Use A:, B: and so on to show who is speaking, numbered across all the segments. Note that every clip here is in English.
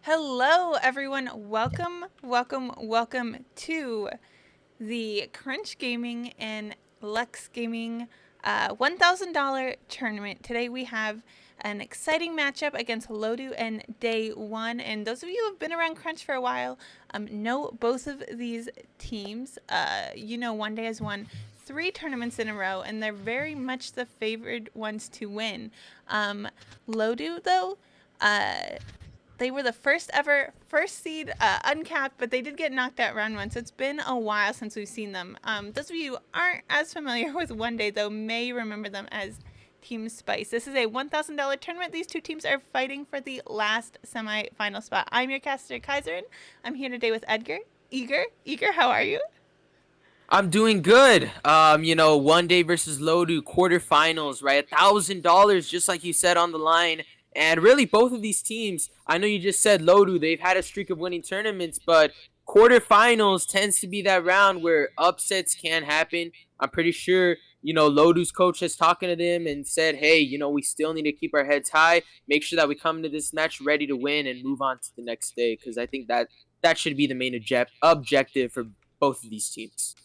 A: Hello, everyone. Welcome to the Crunch Gaming and Lux Gaming $1,000 tournament. Today we have an exciting matchup against LOTU and Day 1. And those of you who have been around Crunch for a while know both of these teams. OneDay has won 3 tournaments in a row, and they're very much the favored ones to win. LOTU, though, they were the first ever first seed, uncapped, but they did get knocked out round 1, so it's been a while since we've seen them. Those of you who aren't as familiar with OneDay, though, may remember them as Team Spice. This is a $1,000 tournament. These two teams are fighting for the last semi-final spot. I'm your caster, Kaiser, and I'm here today with Edgar. Eager, how are you?
B: I'm doing good. OneDay versus LOTU quarterfinals, right? $1,000, just like you said on the line. And really, both of these teams, I know you just said LOTU, they've had a streak of winning tournaments, but quarterfinals tends to be that round where upsets can happen. I'm pretty sure, LOTU's coach is talking to them and said, hey, we still need to keep our heads high, make sure that we come to this match ready to win and move on to the next day, because I think that should be the main objective for both of these teams.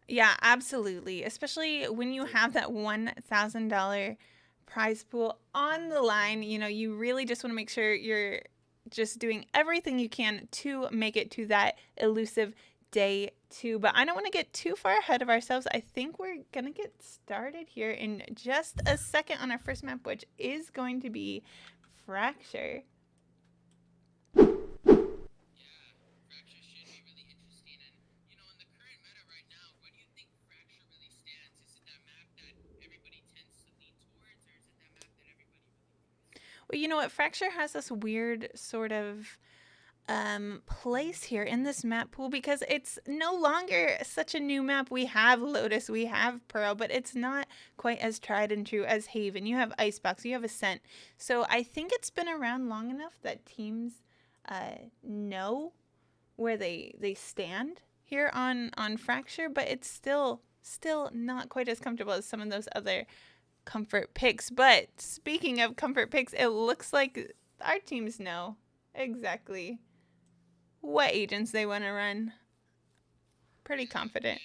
A: Yeah, absolutely. Especially when you have that $1,000 prize pool on the line. You really just want to make sure you're just doing everything you can to make it to that elusive day 2. But I don't want to get too far ahead of ourselves. I think we're going to get started here in just a second on our first map, which is going to be Fracture. Well, you know what? Fracture has this weird sort of place here in this map pool because it's no longer such a new map. We have Lotus, we have Pearl, but it's not quite as tried and true as Haven. You have Icebox, you have Ascent. So I think it's been around long enough that teams know where they stand here on Fracture, but it's still not quite as comfortable as some of those other comfort picks. But speaking of comfort picks, it looks like our teams know exactly what agents they want to run. Pretty confident.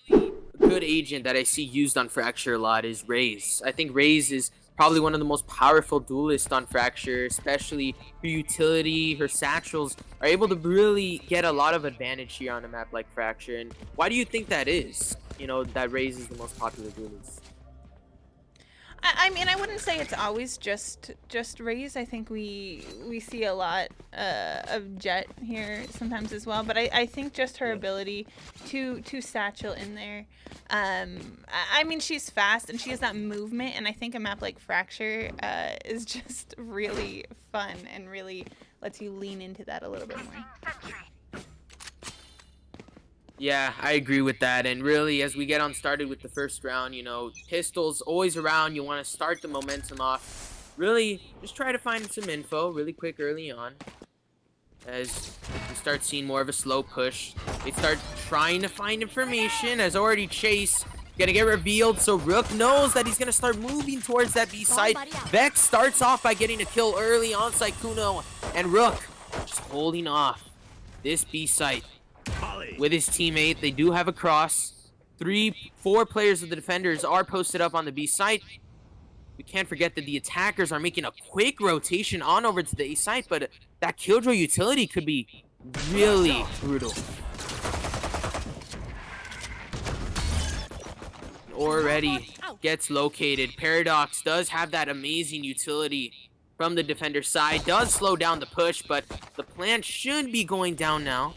B: A good agent that I see used on Fracture a lot is Raze. I think Raze is probably one of the most powerful duelists on Fracture, especially her utility, her satchels are able to really get a lot of advantage here on a map like Fracture. And why do you think that is? That Raze is the most popular duelist.
A: I mean, I wouldn't say it's always just Raze. I think we see a lot of Jet here sometimes as well. But I think just her ability to satchel in there. I mean, she's fast and she has that movement. And I think a map like Fracture is just really fun and really lets you lean into that a little bit more.
B: Yeah, I agree with that. And really, as we get on started with the first round, pistols always around. You want to start the momentum off. Really, just try to find some info really quick early on. As we start seeing more of a slow push, they start trying to find information. As already Chase gonna get revealed, so Rook knows that he's gonna start moving towards that B site. Vex starts off by getting a kill early on Kuno, and Rook just holding off this B site with his teammate. They do have a cross. 4 players of the defenders are posted up on the B site. We can't forget that the attackers are making a quick rotation on over to the A site, but that Killjoy utility could be really brutal. Already gets located. Paradox does have that amazing utility from the defender side. Does slow down the push, but the plant should be going down now.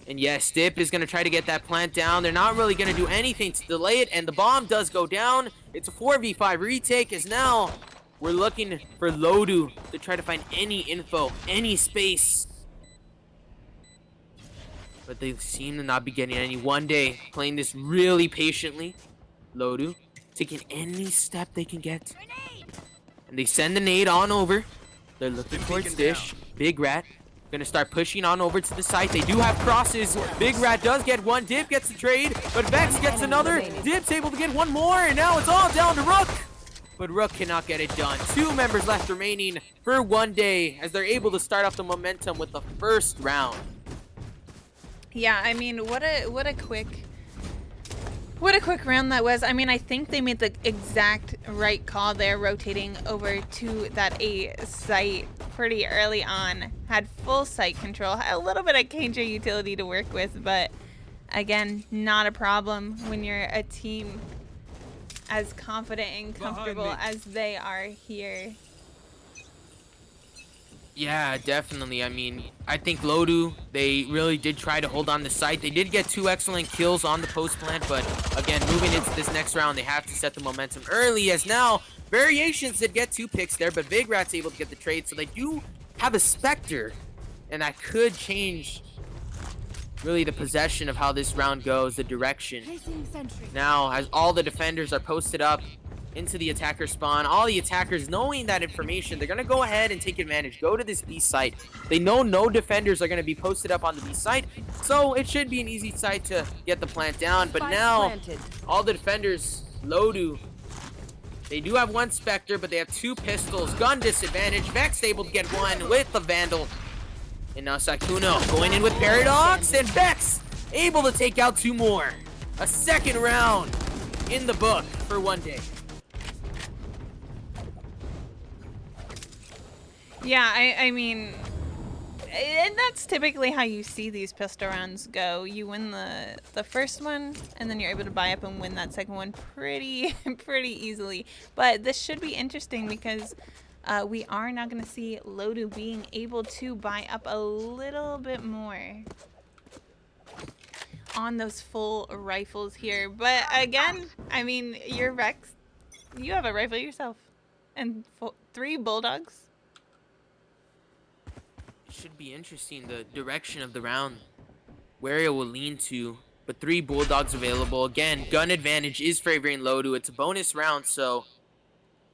B: And yes, Dip is going to try to get that plant down. They're not really going to do anything to delay it, and the bomb does go down. It's a 4v5 retake, as now we're looking for LOTU to try to find any info, any space. But they seem to not be getting any. OneDay playing this really patiently. LOTU taking any step they can get. And they send the nade on over. They're looking towards Dish. Big Rat gonna start pushing on over to the site. They do have crosses. Big Rat does get one. Dip gets the trade, but Vex gets another. Dip's able to get one more, and now it's all down to Rook. but Rook cannot get it done. 2 members left remaining for OneDay as they're able to start off the momentum with the first round.
A: Yeah, I mean, what a quick round that was. I mean, I think they made the exact right call there, rotating over to that A site pretty early on. Had full site control, had a little bit of KJ utility to work with, but again, not a problem when you're a team as confident and comfortable as they are here.
B: Yeah, definitely. I mean, I think LOTU, they really did try to hold on the site. They did get 2 excellent kills on the post plant, but again, moving into this next round, they have to set the momentum early, as now Variations did get 2 picks there, but Big Rat's able to get the trade, so they do have a Spectre, and that could change really the possession of how this round goes, the direction. Now, as all the defenders are posted up into the attacker spawn, all the attackers knowing that information, they're going to go ahead and take advantage, go to this B site. They know no defenders are going to be posted up on the B site, so it should be an easy site to get the plant down. But now, all the defenders, LOTU, they do have 1 Spectre, but they have 2 pistols, gun disadvantage. Vex able to get 1 with the Vandal. And now Sykkuno going in with Paradox, and Vex able to take out 2 more. A second round in the book for OneDay.
A: Yeah, I mean, and that's typically how you see these pistol rounds go. You win the first one, and then you're able to buy up and win that second one pretty easily. But this should be interesting because we are now going to see LOTU being able to buy up a little bit more on those full rifles here. But again, I mean, you're Vex. You have a rifle yourself. And 3 Bulldogs.
B: It should be interesting, the direction of the round, where it will lean to. But 3 Bulldogs available. Again, gun advantage is favoring LOTU. It's a bonus round, so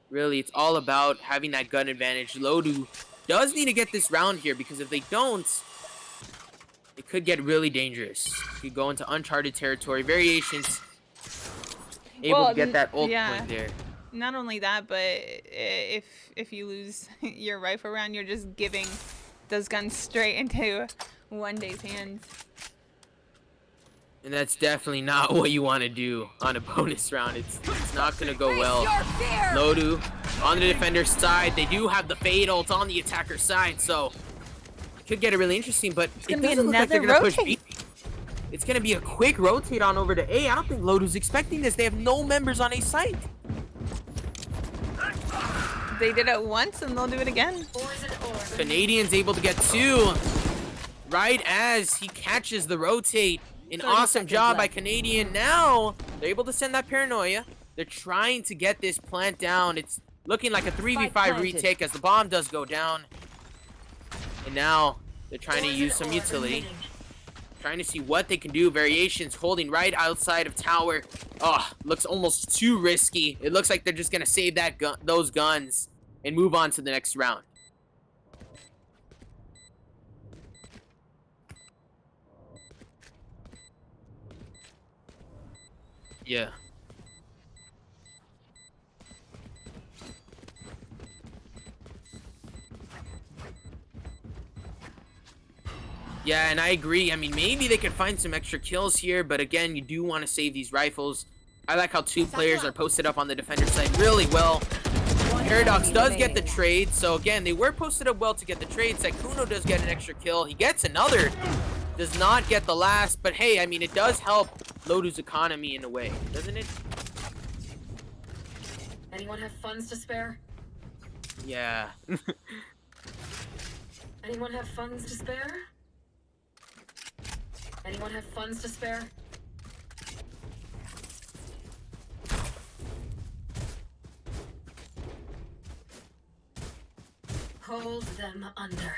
B: really it's all about having that gun advantage. LOTU does need to get this round here, because if they don't, it could get really dangerous. It could go into uncharted territory. Variations able to get that ult point there.
A: Not only that, but if you lose your rifle round, you're just giving those guns straight into OneDay's hands.
B: And that's definitely not what you want to do on a bonus round. It's not going to go well. LOTU on the defender's side. They do have the Fade ult on the attacker side, so it could get it really interesting, but it doesn't look like they're going to push B. It's going to be a quick rotate on over to A. I don't think LOTU's expecting this. They have no members on A site.
A: They did it once, and they'll do it again.
B: Canadian's able to get 2 right as he catches the rotate. An awesome job by Canadian. Now, they're able to send that Paranoia. They're trying to get this plant down. It's looking like a 3v5 retake as the bomb does go down. And now, they're trying to use some utility. Trying to see what they can do. Variations holding right outside of tower. Oh, looks almost too risky. It looks like they're just going to save that those guns and move on to the next round. Yeah. Yeah, and I agree. I mean, maybe they could find some extra kills here, but again, you do want to save these rifles. I like how 2 players are posted up on the defender side really well. Paradox does get the trade, so again, they were posted up well to get the trade. Sykkuno does get an extra kill. He gets another. Does not get the last, but hey, I mean, it does help LOTU's economy in a way, doesn't it?
C: Anyone have funds to spare?
B: Yeah.
C: Anyone have funds to spare? Anyone have funds to spare? Hold them under.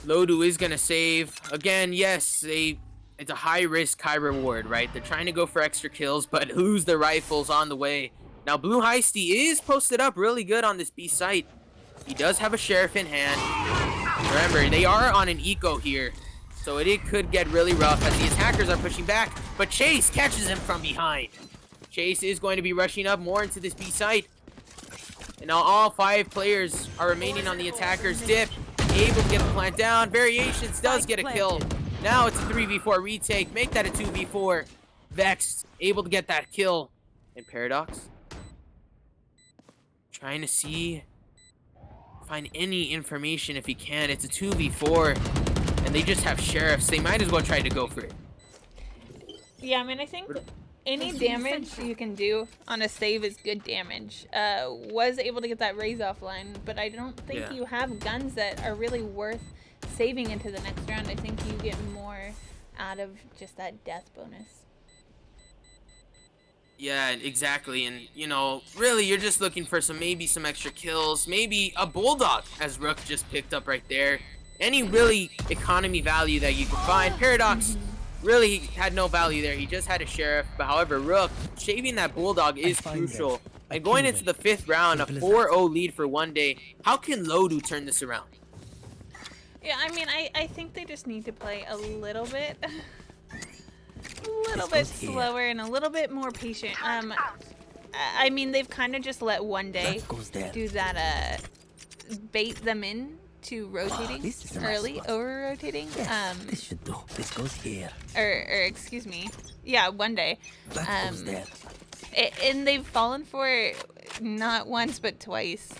B: LOTU is going to save. Again, yes, it's a high risk, high reward, right? They're trying to go for extra kills, but lose their rifles on the way. Now, Blue Heisty is posted up really good on this B site. He does have a Sheriff in hand. Remember, they are on an eco here, so it could get really rough as the attackers are pushing back, but Chase catches him from behind. Chase is going to be rushing up more into this B site. And now all 5 players are remaining on the attacker's dip. Able to get the plant down. Variations does get a kill. Now it's a 3v4 retake. Make that a 2v4. Vex able to get that kill. And Paradox trying to find any information if he can. It's a 2v4. And they just have sheriffs. They might as well try to go for it.
A: Yeah, I mean, I think any damage you can do on a save is good damage. Was able to get that raise offline, but I don't think you have guns that are really worth saving into the next round. I think you get more out of just that death bonus.
B: Yeah, exactly. And, you know, really, you're just looking for maybe some extra kills. Maybe a Bulldog, as Rook just picked up right there. Any really economy value that you can find. Paradox really had no value there. He just had a Sheriff. But however, Rook, shaving that Bulldog is crucial. And going into the 5th round, a 4-0 lead for OneDay. How can LOTU turn this around?
A: Yeah, I mean, I think they just need to play a little bit... a little bit slower and a little bit more patient. I mean, they've kind of just let OneDay do that, bait them in to rotating early, over-rotating.
D: This should do. This goes here.
A: Or excuse me. Yeah, OneDay. And they've fallen for it not once, but twice.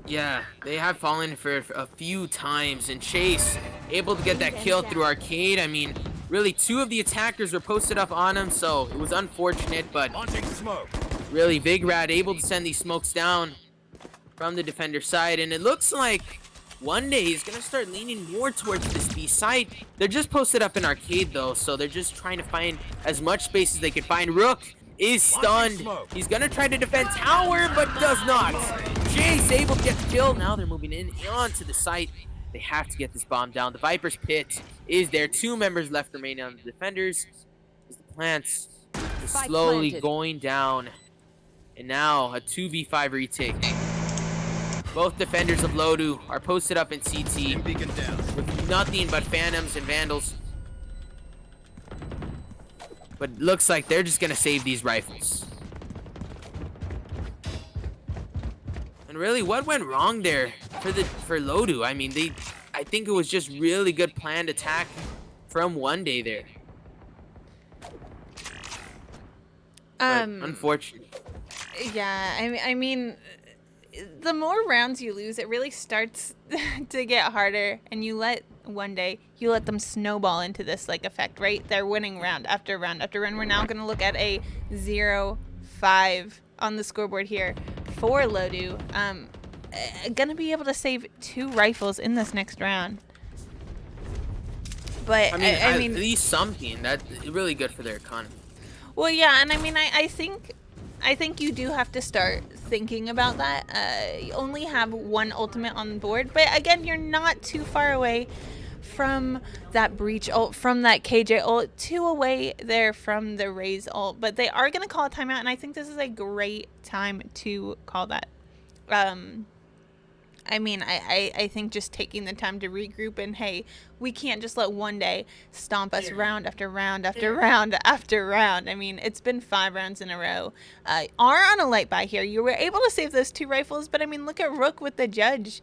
B: Yeah, they have fallen for a few times, and Chase able to get that kill through Arcade. I mean, really, 2 of the attackers were posted up on him, so it was unfortunate, but really, Big Rat able to send these smokes down from the defender side, and it looks like OneDay is going to start leaning more towards this B site. They're just posted up in Arcade, though, so they're just trying to find as much space as they can find. Rook is stunned. He's going to try to defend tower, but does not. Chase able to get the kill. Now they're moving in onto the site. They have to get this bomb down. The Viper's pit is there. 2 members left remaining on the defenders. As the plants are slowly going down. And now a 2v5 retake. Both defenders of LOTU are posted up in CT with nothing but Phantoms and Vandals. But it looks like they're just gonna save these rifles. And really, what went wrong there for LOTU? I mean, I think it was just really good planned attack from OneDay there. But unfortunate.
A: Yeah, I mean, the more rounds you lose, it really starts to get harder, and you let them snowball into this like effect, right? They're winning round after round after round. We're now going to look at a 0-5 on the scoreboard here for LOTU. Gonna be able to save 2 rifles in this next round. But I mean,
B: at least something. That's really good for their economy.
A: Well, yeah, and I mean, I think you do have to start thinking about that. You only have 1 ultimate on board, but again, you're not too far away from that breach ult, from that KJ ult, 2 away there from the Raze ult. But they are going to call a timeout, and I think this is a great time to call that. I mean, I think just taking the time to regroup and, hey, we can't just let OneDay stomp us round after round after round after round. I mean, it's been 5 rounds in a row. Are on a light buy here. You were able to save those 2 rifles, but I mean, look at Rook with the judge.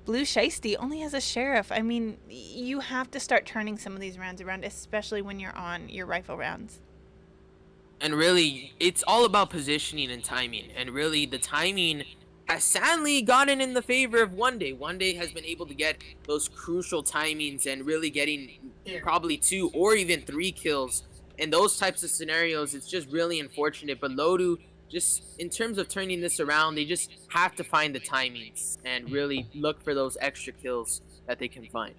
A: Blue Shiesty only has a Sheriff. I mean, you have to start turning some of these rounds around, especially when you're on your rifle rounds.
B: And really, it's all about positioning and timing. And really, the timing has sadly gotten in the favor of OneDay. OneDay has been able to get those crucial timings and really getting probably 2 or even 3 kills. In those types of scenarios, it's just really unfortunate. But LOTU, just in terms of turning this around, they just have to find the timings and really look for those extra kills that they can find.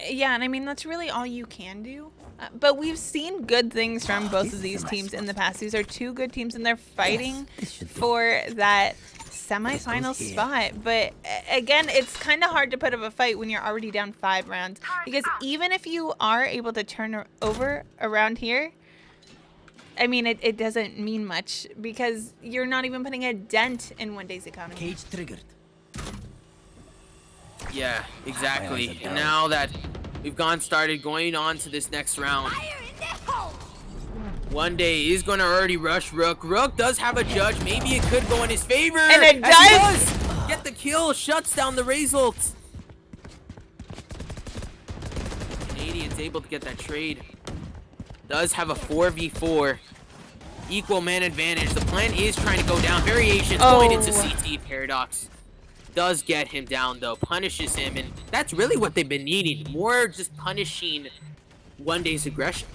A: Yeah, and I mean, that's really all you can do. But we've seen good things from both of these teams in the past. These are 2 good teams, and they're fighting for that semifinal spot. But again, it's kind of hard to put up a fight when you're already down 5 rounds. Because even if you are able to turn over around here, I mean, it doesn't mean much because you're not even putting a dent in OneDay's economy.
D: Cage triggered.
B: Yeah, exactly. And now that we've started going on to this next round, OneDay is going to already rush Rook. Rook does have a judge. Maybe it could go in his favor.
A: And it
B: As he
A: does.
B: Get the kill. Shuts down the result. Canadian's able to get that trade. Does have a 4v4. Equal man advantage. The plan is trying to go down. Variations going into CT. Paradox does get him down, though. Punishes him. And that's really what they've been needing. More just punishing OneDay's aggression.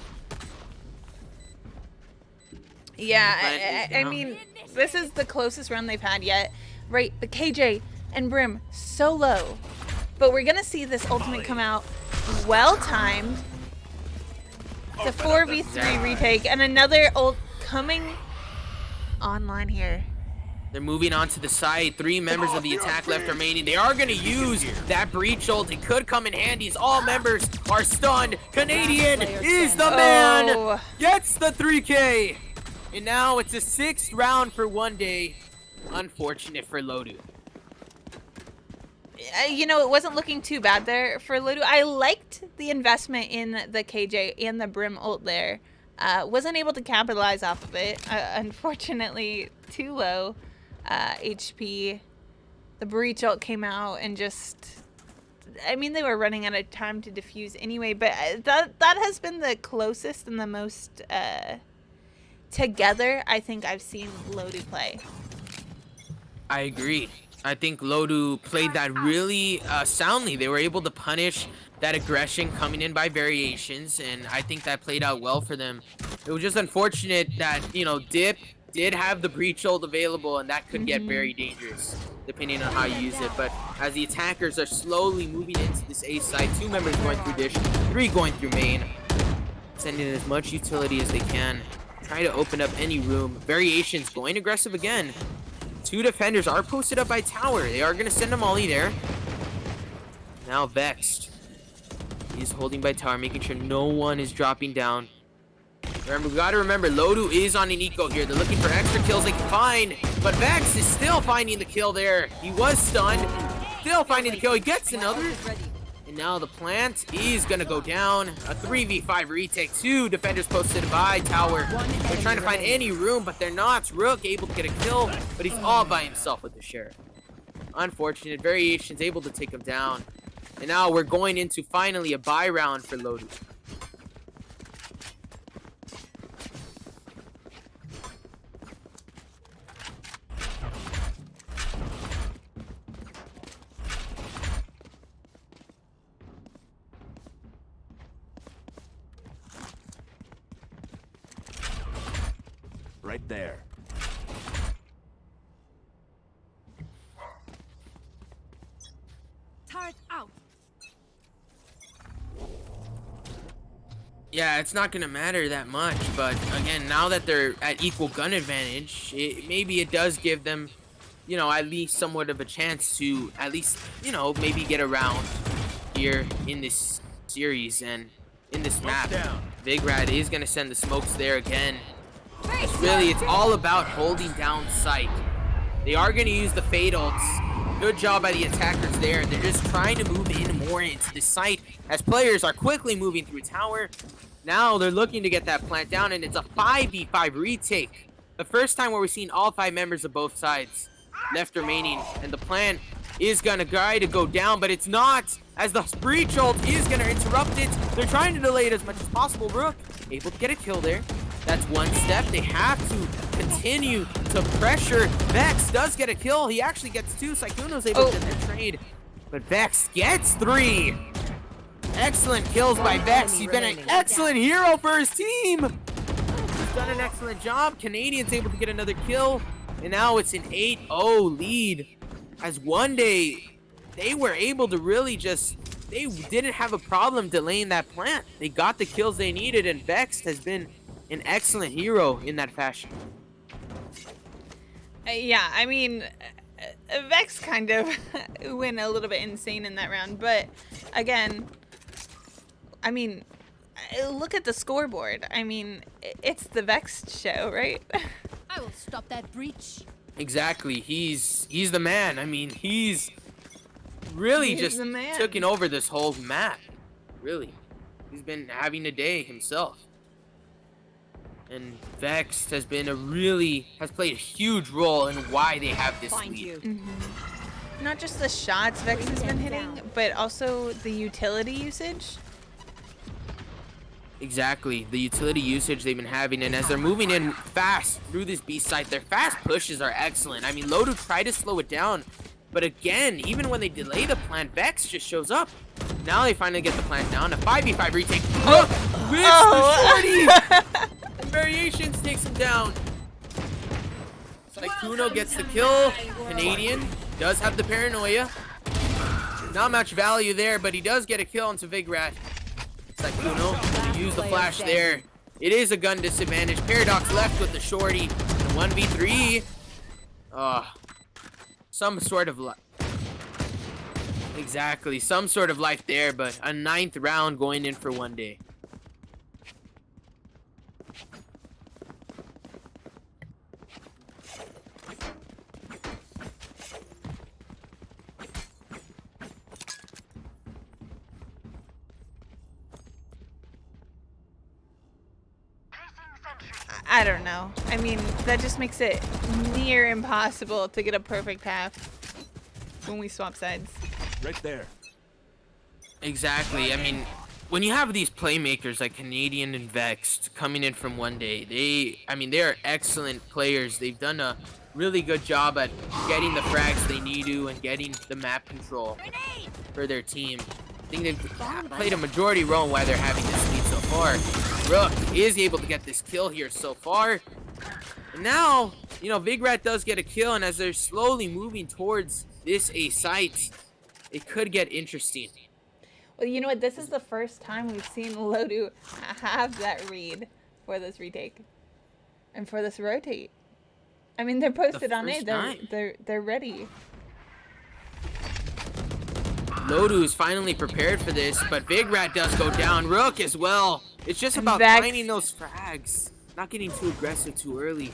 A: Yeah, I mean, this is the closest run they've had yet. Right, the KJ and Brim so low. But we're going to see this ultimate come out well-timed. It's a 4v3 retake, and another ult coming online here.
B: They're moving on to the side. 3 members of the attack left remaining. They are going to use that breach ult. It could come in handy as all members are stunned. Canadian is the man. Gets the 3K. And now it's a 6th round for OneDay. Unfortunate for LOTU.
A: You know, it wasn't looking too bad there for LOTU. I liked the investment in the KJ and the Brim ult there. Wasn't able to capitalize off of it. Unfortunately, too low HP. The breach ult came out and just... I mean, they were running out of time to defuse anyway, but that has been the closest and the most together I think I've seen LOTU play.
B: I agree. I think LOTU played that really soundly. They were able to punish that aggression coming in by variations, and I think that played out well for them. It was just unfortunate that, you know, Dip did have the breach ult available, and that could get very dangerous depending on how you use it. But as the attackers are slowly moving into this A side, 2 members going through dish, 3 going through main, sending in as much utility as they can, trying to open up any room. Variations going aggressive again. 2 defenders are posted up by tower. They are going to send a molly there. Now Vexed. He's holding by tower, making sure no one is dropping down. Remember, we got to remember, LOTU is on an eco here. They're looking for extra kills they can find. But Vex is still finding the kill there. He was stunned. Still finding the kill. He gets another. And now the plant is going to go down. A 3v5 retake. 2 defenders posted by tower. They're trying to find any room, but they're not. Rook able to get a kill, but he's all by himself with the sheriff. Unfortunate. Variations able to take him down. And now we're going into finally a buy round for LOTU.
D: Right there.
E: Turret out.
B: Yeah, it's not going to matter that much, but again, now that they're at equal gun advantage, maybe it does give them, you know, at least somewhat of a chance to at least, you know, maybe get around here in this series and in this map. Big Rat is going to send the smokes there again. It's all about holding down sight. They are going to use the fade ults. Good job by the attackers there. They're just trying to move in more into the site as players are quickly moving through tower. Now they're looking to get that plant down, and it's a 5v5 retake. The first time where we've seen all 5 members of both sides left remaining, and the plant is going to try to go down, but it's not, as the breach ult is going to interrupt it. They're trying to delay it as much as possible. Rook able to get a kill there. That's one step. They have to continue to pressure. Vex does get a kill. He actually gets 2. Sykkuno's able to get the trade. But Vex gets 3. Excellent kills by Vex. He's been an excellent hero for his team. He's done an excellent job. Canadian's able to get another kill. And now it's an 8-0 lead. As OneDay, they were able to really just... They didn't have a problem delaying that plant. They got the kills they needed, and Vex has been an excellent hero in that fashion.
A: Yeah, I mean, Vex kind of went a little bit insane in that round, but again, I mean, look at the scoreboard. I mean, it's the Vex show, right?
E: I will stop that breach.
B: Exactly. He's the man. I mean, he's really just taking over this whole map. Really. He's been having a day himself. And Vex has played a huge role in why they have this lead.
A: Not just the shots Vex has been hitting, but also the utility usage.
B: Exactly, the utility usage they've been having, and as they're moving in fast through this B site, their fast pushes are excellent. I mean, LOTU tried to slow it down, but again, even when they delay the plant, Vex just shows up. Now they finally get the plant down. A 5v5 retake. Look, with the shorty! Variations takes him down. Sykkuno gets the kill. Canadian does have the paranoia. Not much value there, but he does get a kill onto Vigrat. Sykkuno use the flash there. It is a gun disadvantage. Paradox left with the shorty. The 1v3. Some sort of life. Exactly, some sort of life there, but a 9th round going in for OneDay.
A: I don't know. I mean, that just makes it near impossible to get a perfect path when we swap sides.
D: Right there.
B: Exactly. I mean, when you have these playmakers like Canadian and Vexed coming in from OneDay, they are excellent players. They've done a really good job at getting the frags they need to and getting the map control for their team. I think they've played a majority role in why they're having this lead so far. Rook is able to get this kill here so far. And now, you know, Vigrat does get a kill, and as they're slowly moving towards this A site, it could get interesting.
A: Well, you know what? This is the first time we've seen LOTU have that read for this retake and for this rotate. I mean, they're posted on A. They're ready.
B: LOTU is finally prepared for this, but Vigrat does go down. Rook as well. It's just about
A: Vex.
B: finding those frags, not getting too aggressive too early.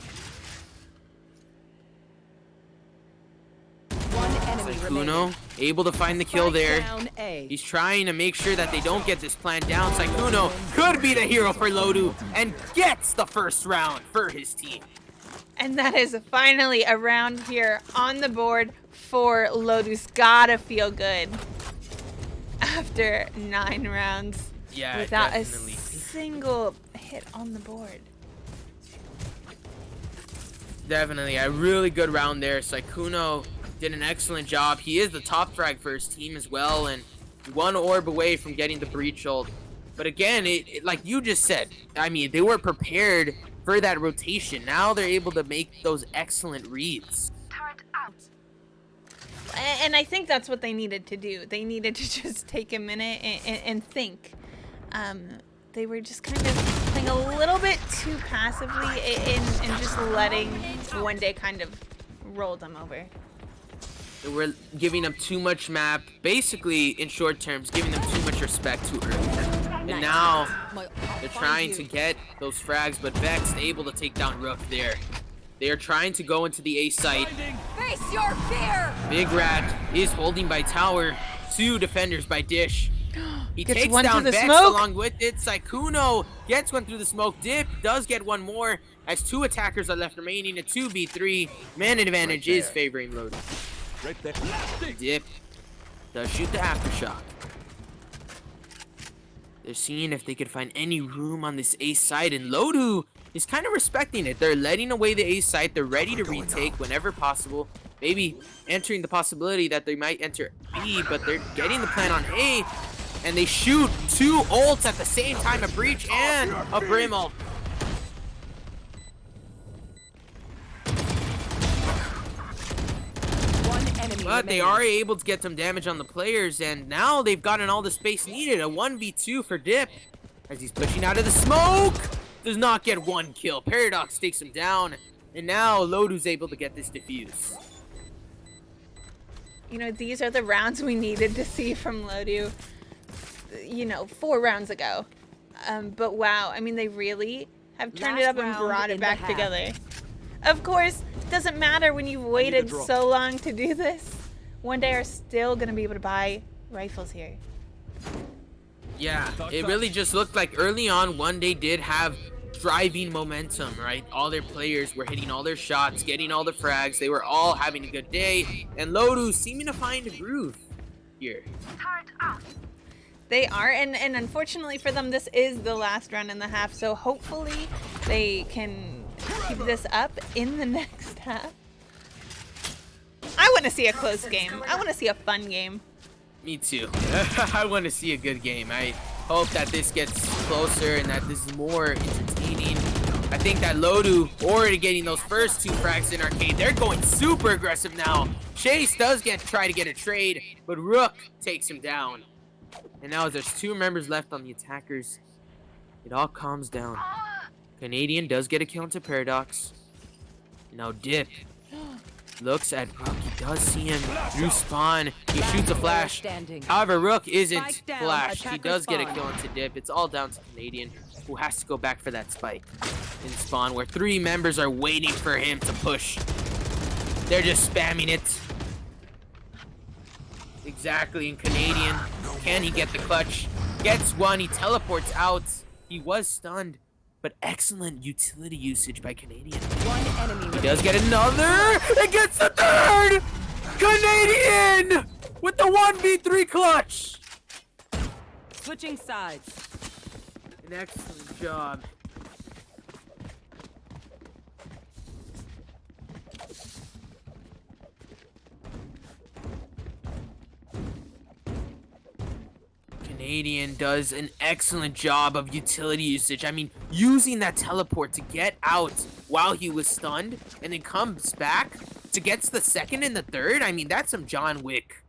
E: One enemy remaining.
B: Sykkuno able to find the kill there.
E: Down A.
B: He's trying to make sure that they don't get this plant down. Sykkuno could be the hero for LOTU and gets the first round for his team.
A: And that is finally a round here on the board for LOTU's. Gotta feel good after 9 rounds without
B: definitely.
A: a single hit on the board.
B: Definitely a really good round there. Sykkuno did an excellent job. He is the top frag for his team as well, and 1 orb away from getting the breach ult. But again, it like you just said, I mean, they were prepared for that rotation. Now they're able to make those excellent reads.
A: And I think that's what they needed to do. They needed to just take a minute and think. They were just kind of playing a little bit too passively and just letting OneDay kind of roll them over.
B: They were giving up too much map, basically in short terms, giving them too much respect too early. And now they're trying to get those frags, but Vex able to take down Rook there. They are trying to go into the A site.
E: Face your fear.
B: Vigrat is holding by tower. 2 defenders by Dish. He
A: Gets
B: takes
A: one
B: down
A: through the
B: Vex
A: smoke.
B: along with it. Sykkuno gets one through the smoke. Dip does get one more as 2 attackers are left remaining. A 2v3. Man advantage is favoring LOTU.
D: Right there.
B: Dip does shoot the aftershock. They're seeing if they could find any room on this A site, and LOTU is kind of respecting it. They're letting away the A site. They're ready to retake whenever possible. Maybe entering the possibility that they might enter B, but they're getting the plan on A, and they shoot 2 ults at the same time, a breach and a brim ult.
E: One enemy
B: But they
E: remaining.
B: are able to get some damage on the players, and now they've gotten all the space needed. A 1v2 for Dip as he's pushing out of the smoke. Does not get 1 kill. Paradox takes him down, and now LOTU's able to get this defuse.
A: You know, these are the rounds we needed to see from LOTU, you know, 4 rounds ago. But wow, I mean, they really have turned it
E: Last
A: up and
E: round
A: brought it
E: in
A: back
E: the half.
A: together. Of course, it doesn't matter when you've waited
D: draw.
A: so long to do this. OneDay are still going to be able to buy rifles here.
B: Yeah, it really just looked like early on OneDay did have driving momentum, right? All their players were hitting all their shots, getting all the frags. They were all having a good day. And LOTU seeming to find a groove here.
A: They are, and unfortunately for them, this is the last round and a half, so hopefully they can keep this up in the next half. I want to see a close game. I want to see a fun game.
B: Me too. I want to see a good game. I hope that this gets closer and that this is more entertaining. I think that LOTU already getting those first 2 frags in arcade. They're going super aggressive now. Chase does try to get a trade, but Rook takes him down. And now as there's 2 members left on the attackers, it all calms down. Canadian does get a kill into Paradox. Now Dip looks at Rook. He does see him through spawn. He shoots a flash. However, Rook isn't
E: Spike down,
B: flashed. He
E: attacker
B: does get a
E: spawn.
B: kill into Dip. It's all down to Canadian, who has to go back for that spike in spawn, where 3 members are waiting for him to push. They're just spamming it. Exactly, in Canadian. Can he get the clutch? Gets one. He teleports out. He was stunned, but excellent utility usage by Canadian.
E: One enemy
B: He does get another, and gets the 3rd! Canadian! With the 1v3 clutch!
E: Switching sides.
B: An excellent job. Canadian does an excellent job of utility usage. I mean, using that teleport to get out while he was stunned and then comes back to get the 2nd and the 3rd. I mean, that's some John Wick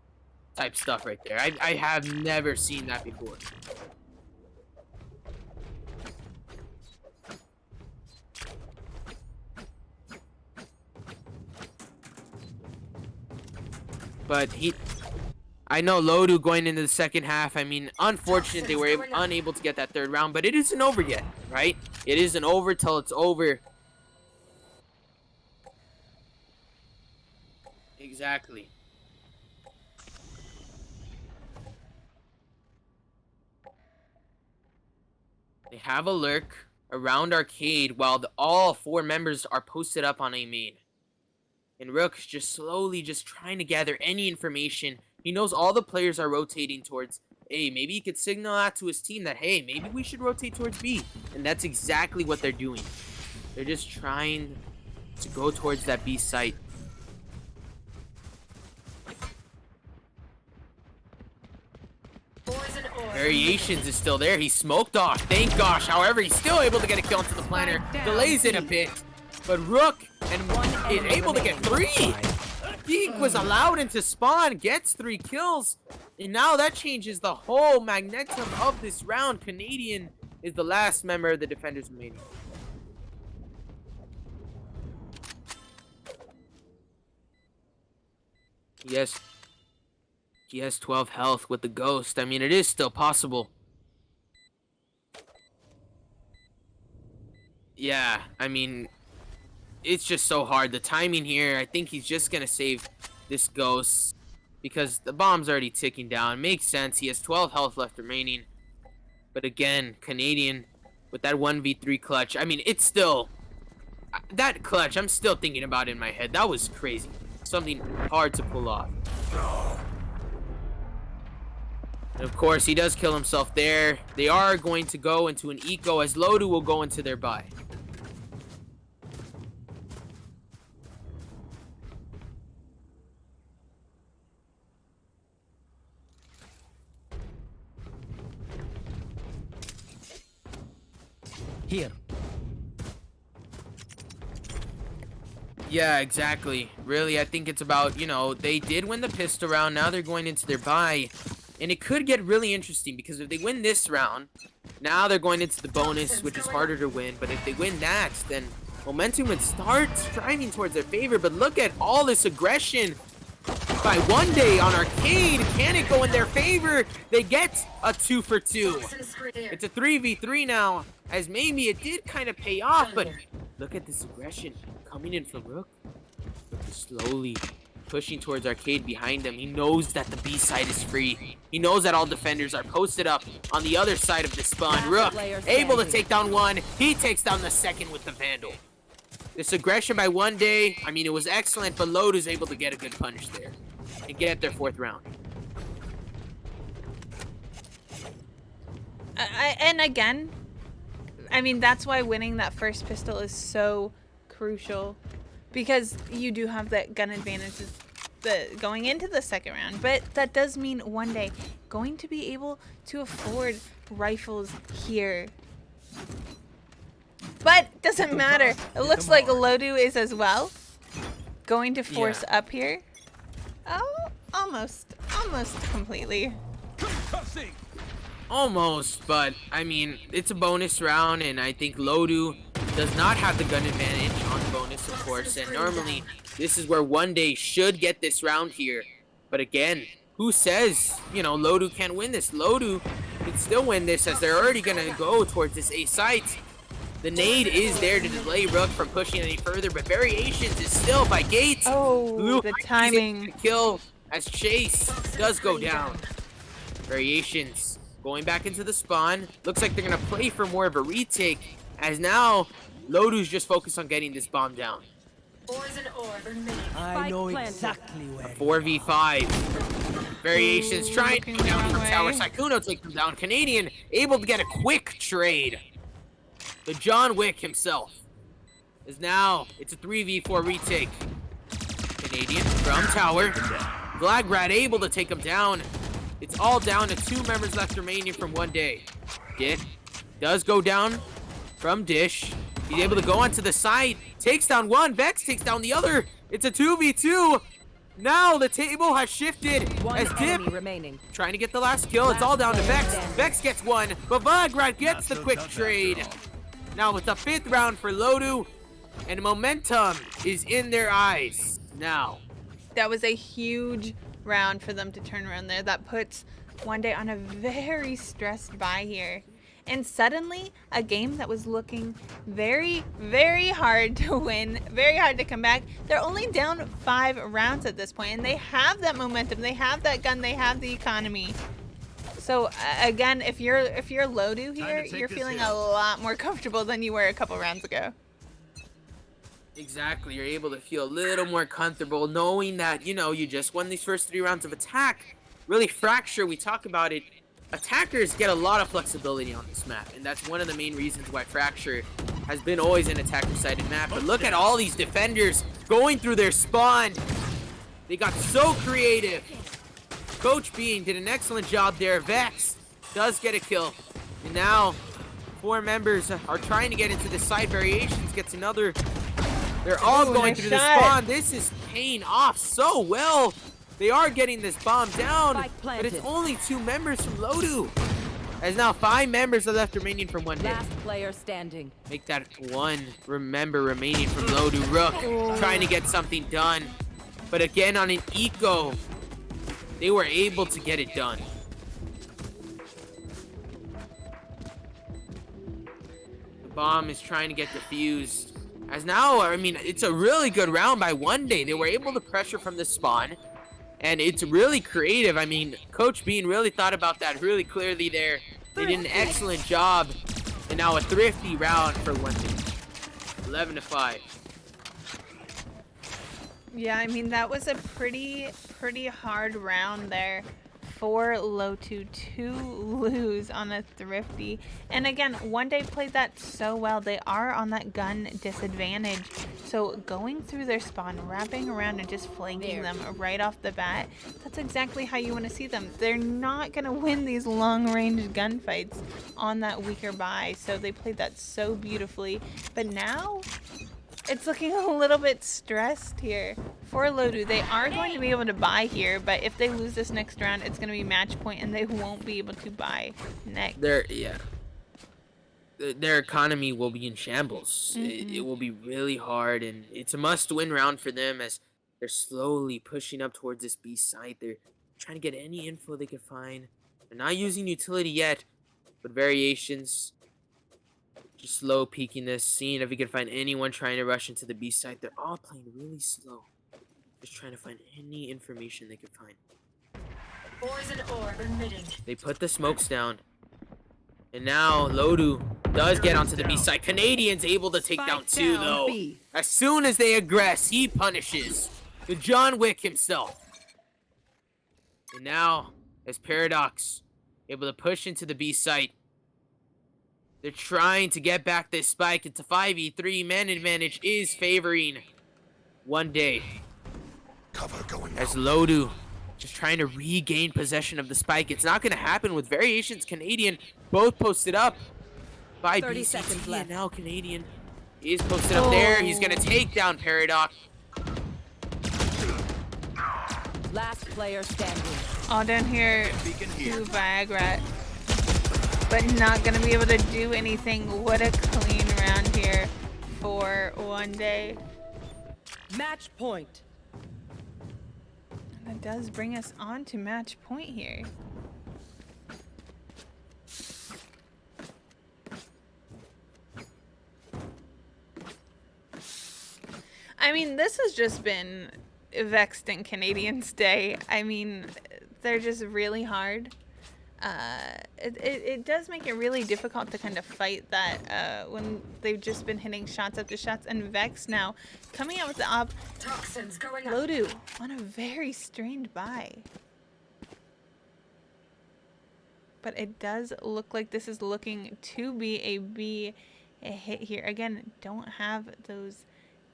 B: type stuff right there. I have never seen that before. But I know LOTU going into the second half. I mean, unfortunate they were unable to get that 3rd round, but it isn't over yet, right? It isn't over till it's over. Exactly. They have a lurk around arcade while all 4 members are posted up on A main. And Rook's just slowly just trying to gather any information. He knows all the players are rotating towards A. Maybe he could signal out to his team that, hey, maybe we should rotate towards B. And that's exactly what they're doing. They're just trying to go towards that B site.
C: Poison ore.
B: Variations is still there. He's smoked off. Thank gosh. However, he's still able to get a kill into the planner. Delays it a bit. But Rook is able to get 3. He was allowed into spawn, gets 3 kills. And now that changes the whole magnetum of this round. Canadian is the last member of the defenders remaining. He has 12 health with the ghost. I mean, it is still possible. Yeah, I mean, it's just so hard. The timing here, I think he's just going to save this ghost because the bomb's already ticking down. Makes sense. He has 12 health left remaining. But again, Canadian with that 1v3 clutch. I mean, it's still... That clutch, I'm still thinking about it in my head. That was crazy. Something hard to pull off. And of course, he does kill himself there. They are going to go into an eco as LOTU will go into their buy.
F: Here.
B: Yeah, exactly. Really, I think it's about, you know, they did win the pistol round. Now they're going into their buy. And it could get really interesting because if they win this round, now they're going into the bonus, which is harder to win. But if they win that, then momentum would start driving towards their favor. But look at all this aggression by OneDay on arcade. Can it go in their favor? They get a 2 for 2. It's a 3v3 now, as maybe it did kind of pay off. But look at this aggression coming in from Rook. Rook is slowly pushing towards arcade behind him. He knows that the B side is free. He knows that all defenders are posted up on the other side of the spawn. Rook able to take down one. He takes down the second with the Vandal. This aggression by OneDay, I mean, it was excellent, but LOTU's able to get a good punish there and get their 4th round.
A: And again, I mean, that's why winning that first pistol is so crucial, because you do have that gun advantage going into the second round. But that does mean OneDay going to be able to afford rifles here. But doesn't matter. It looks like LOTU is as well going to force up here. Oh, almost completely.
B: Almost, but I mean, it's a bonus round, and I think LOTU does not have the gun advantage on the bonus, of course, and normally this is where OneDay should get this round here. But again, who says, you know, LOTU can't win this? LOTU can still win this, as they're already gonna go towards this A site. The nade is there to delay Rook from pushing any further, but Variations is still by Gates.
A: Oh, the timing.
B: Kill as Chase does go down. Variations going back into the spawn. Looks like they're gonna play for more of a retake, as now LOTU's just focused on getting this bomb down.
C: Poison orb remaining.
E: I know exactly
B: A 4v5. Variations trying to go down from tower. Sykkuno takes them down. Canadian able to get a quick trade. The John Wick himself is now, it's a 3v4 retake. Canadian from tower. Glagrat able to take him down. It's all down to 2 members left remaining from OneDay. Dit does go down from Dish. He's able to go onto the side. Takes down one. Vex takes down the other. It's a 2v2. Now the table has shifted as Dip
E: remaining.
B: trying to get the last kill. It's all down to Vex. Vex gets one, but Glagrat gets the quick trade. Now it's a 5th round for LOTU, and momentum is in their eyes now.
A: That was a huge round for them to turn around there. That puts OneDay on a very stressed bye here. And suddenly, a game that was looking very, very hard to win, very hard to come back. They're only down 5 rounds at this point, and they have that momentum. They have that gun. They have the economy. So again, if you're LOTU here, you're feeling a lot more comfortable than you were a couple rounds ago.
B: Exactly, you're able to feel a little more comfortable knowing that, you know, you just won these first 3 rounds of attack. Really, Fracture, we talk about it. Attackers get a lot of flexibility on this map, and that's one of the main reasons why Fracture has been always an attacker-sided map. But look at all these defenders going through their spawn. They got so creative. Coach Bean did an excellent job there. Vex does get a kill. And now 4 members are trying to get into the side. Variations gets another. They're all going through the spawn. This is paying off so well. They are getting this bomb down, but it's only 2 members from LOTU. As now 5 members are left remaining from OneDay.
E: Last player standing.
B: Make that 1 member remaining from LOTU. Rook trying to get something done. But again, on an eco, they were able to get it done. The bomb is trying to get defused. As now, I mean, it's a really good round by OneDay. They were able to pressure from the spawn. And it's really creative. I mean, Coach Bean really thought about that really clearly there. They did an excellent job. And now a thrifty round for OneDay. 11-5.
A: Yeah, I mean, that was a pretty hard round there for LOTU to lose on a thrifty. And again, OneDay played that so well. They are on that gun disadvantage. So going through their spawn, wrapping around and just flanking them right off the bat, that's exactly how you want to see them. They're not going to win these long-range gunfights on that weaker buy. So they played that so beautifully. But now it's looking a little bit stressed here for LOTU. They are going to be able to buy here, but if they lose this next round, it's going to be match point and they won't be able to buy next.
B: Their economy will be in shambles. It will be really hard, and it's a must-win round for them as they're slowly pushing up towards this B site. They're trying to get any info they can find. They're not using utility yet, but Variations just slow peeking this, seeing if we can find anyone trying to rush into the B site. They're all playing really slow. just trying to find any information they could find.
C: Poison orb emitting.
B: They put the smokes down. And now LOTU does get onto the B side. Canadian's able to take down
E: Spike
B: 2,
E: down
B: though.
E: B.
B: As soon as they aggress, he punishes the John Wick himself. And now, as Paradox able to push into the B site, they're trying to get back this spike. It's a 5v3. Man advantage is favoring OneDay.
D: Cover going
B: As
D: out.
B: LOTU just trying to regain possession of the spike. It's not going to happen with Variations. Canadian both posted up by
E: 30
B: BCT.
E: seconds left.
B: And now Canadian is posted up there. He's going to take down Paradox.
E: Last player standing.
A: All down here
D: Beacon here.
A: to Viagra, but not gonna be able to do anything. What a clean round here for OneDay.
E: Match point.
A: That does bring us on to match point here. I mean, this has just been Vexed and Canadians' day. I mean, they're just really hard. It does make it really difficult to kind of fight that when they've just been hitting shots after shots. And Vex now coming out with the op.
C: Toxins going up.
A: LOTU on a very strained buy. But it does look like this is looking to be a hit here. Again, don't have those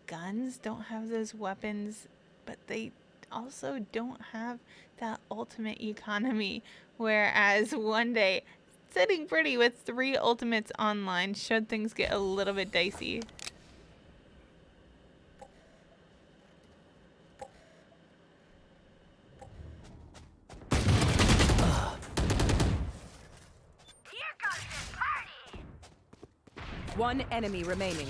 A: guns, don't have those weapons, but they also don't have that ultimate economy. Whereas OneDay, sitting pretty with 3 ultimates online, should things get a little bit dicey.
E: One enemy remaining.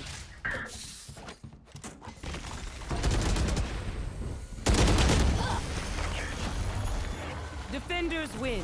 E: Defenders win.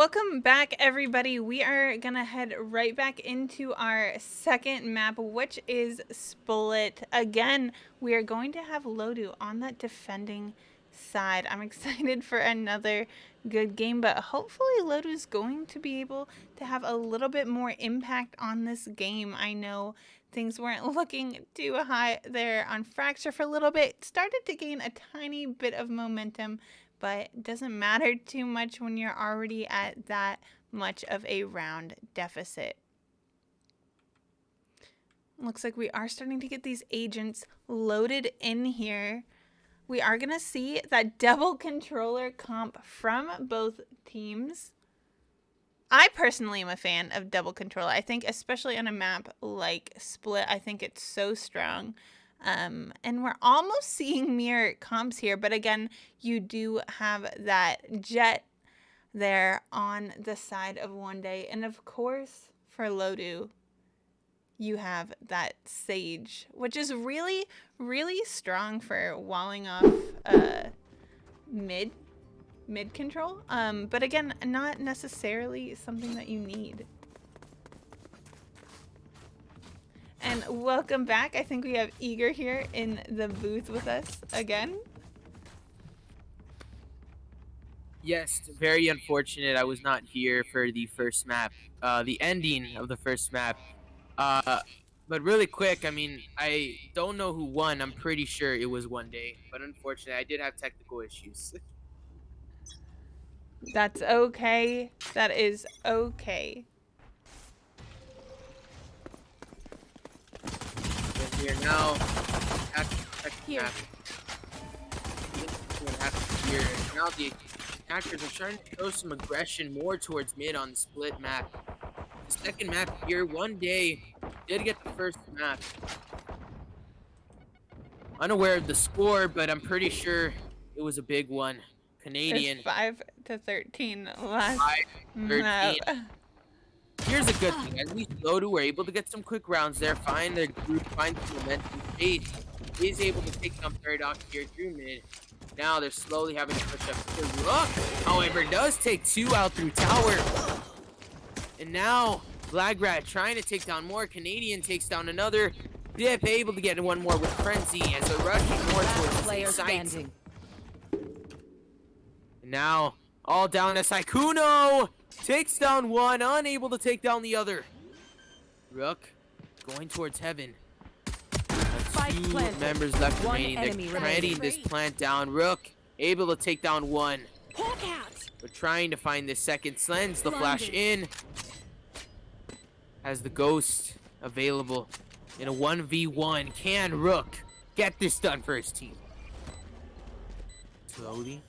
A: welcome back, everybody. We are gonna head right back into our second map, which is Split. Again, we are going to have LOTU on that defending side. I'm excited for another good game, but hopefully LOTU is going to be able to have a little bit more impact on this game. I know things weren't looking too high there on Fracture for a little bit. Started to gain a tiny bit of momentum, but it doesn't matter too much when you're already at that much of a round deficit. Looks like we are starting to get these agents loaded in here. We are going to see that double controller comp from both teams. I personally am a fan of double controller. I think especially on a map like Split, I think it's so strong. And we're almost seeing mirror comps here, but again, you do have that Jet there on the side of OneDay, and of course for LOTU, you have that Sage, which is really, really strong for walling off mid control. But again, not necessarily something that you need. And welcome back. I think we have Eager here in the booth with us again.
B: Yes, very unfortunate I was not here for the first map, the ending of the first map. But really quick, I mean, I don't know who won. I'm pretty sure it was OneDay, but unfortunately, I did have technical issues.
A: That's okay. That is okay.
B: Here now, here. What happened here? Now the attackers are trying to show some aggression more towards mid on the Split map. The second map here, OneDay did get the first map. Unaware of the score, but I'm pretty sure it was a big one. Canadian.
A: It's 5-13 last
B: 5-13.
A: map.
B: Here's a good thing. At least LOTU were able to get some quick rounds there, find their group, find some momentum. Chase is able to take down Paradox here through mid. Now they're slowly having to push up to Rook. However, does take 2 out through tower. And now Blagrat trying to take down more. Canadian takes down another. Dip able to get one more with Frenzy as they're rushing more towards the site. And now all down to Saikuno. Takes down one, unable to take down the other. Rook going towards heaven. Two members left remaining. They're planting this plant down. Rook able to take down one. We're trying to find this second. Slends the flash in. Has the ghost available in a 1v1. Can Rook get this done for his team? Slowly.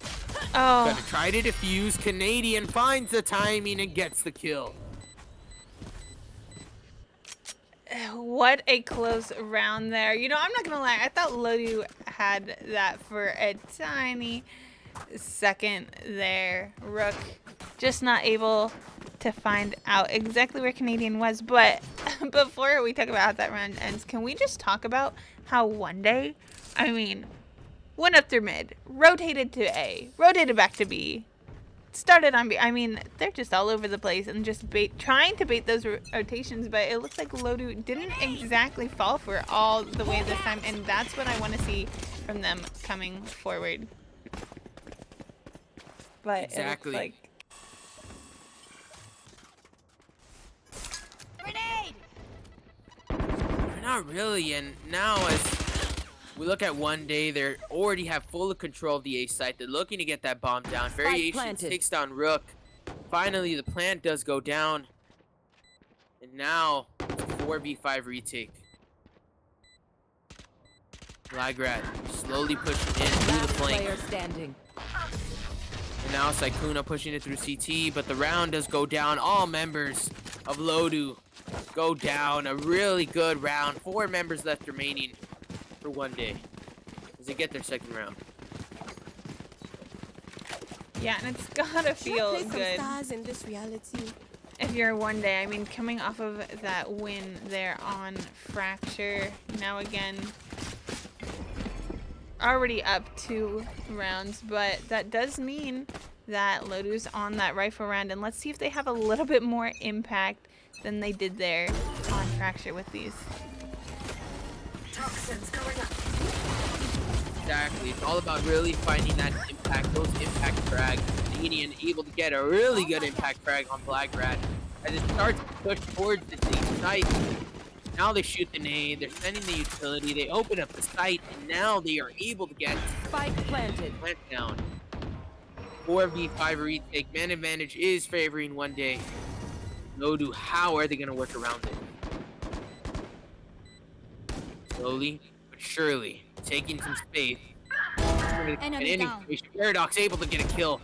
A: Oh.
B: Gonna try to defuse. Canadian finds the timing and gets the kill.
A: What a close round there. You know, I'm not gonna lie. I thought LOTU had that for a tiny second there. Rook just not able to find out exactly where Canadian was. But before we talk about how that round ends, can we just talk about how OneDay, I mean, went up through mid, rotated to A, rotated back to B, started on B. I mean, they're just all over the place and just trying to bait those rotations, but it looks like LOTU didn't exactly fall for it all the way this time, and that's what I want to see from them coming forward. But
B: exactly.
A: It looks like...
B: Not really, and now as we look at OneDay, they already have full control of the A site. They're looking to get that bomb down. Variation takes down Rook. Finally, the plant does go down. And now, 4v5 retake. Blagrat slowly pushing in through the flank. And now Saikuno pushing it through CT, but the round does go down. All members of LOTU go down. A really good round. 4 members left remaining for OneDay as they get their second round.
A: Yeah, and it's gotta feel good.
F: Stars in this reality.
A: If you're OneDay, I mean, coming off of that win there on Fracture, now again, already up 2 rounds, but that does mean that LOTU's on that rifle round, and let's see if they have a little bit more impact than they did there on Fracture with these.
C: Toxins going up.
B: Exactly. It's all about really finding that impact, those impact frags. Canadian able to get a really good impact frag on Black Rat as it starts to push towards the same site. Now they shoot the nade, they're sending the utility, they open up the site, and now they are able to get
E: Spike planted.
B: plant down. 4v5 retake. Man advantage is favoring OneDay. LOTU, how are they going to work around it? Slowly but surely, taking some space.
F: Enemy down.
B: Paradox able to get a kill.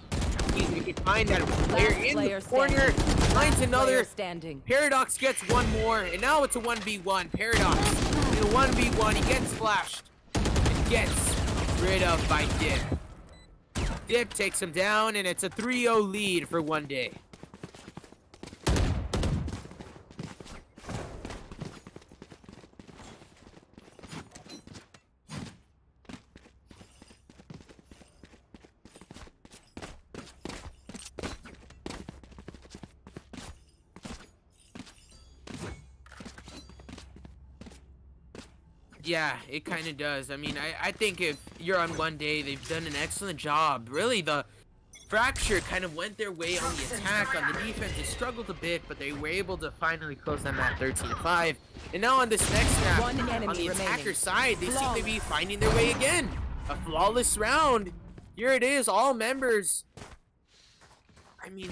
B: We can find that player in
E: player
B: the corner. Finds another.
E: Player standing.
B: Paradox gets one more, and now it's a 1v1. Paradox in a 1v1. He gets flashed. And gets rid of by Dip. Dip takes him down, and it's a 3-0 lead for OneDay. Yeah, it kind of does. I mean, I think if you're on OneDay, they've done an excellent job. Really, the Fracture kind of went their way on the attack. On the defense, they struggled a bit, but they were able to finally close them at 13-5. And now on this next map,
E: One enemy
B: on the attacker
E: remaining.
B: side, they seem to be finding their way again. A flawless round. Here it is, all members. I mean,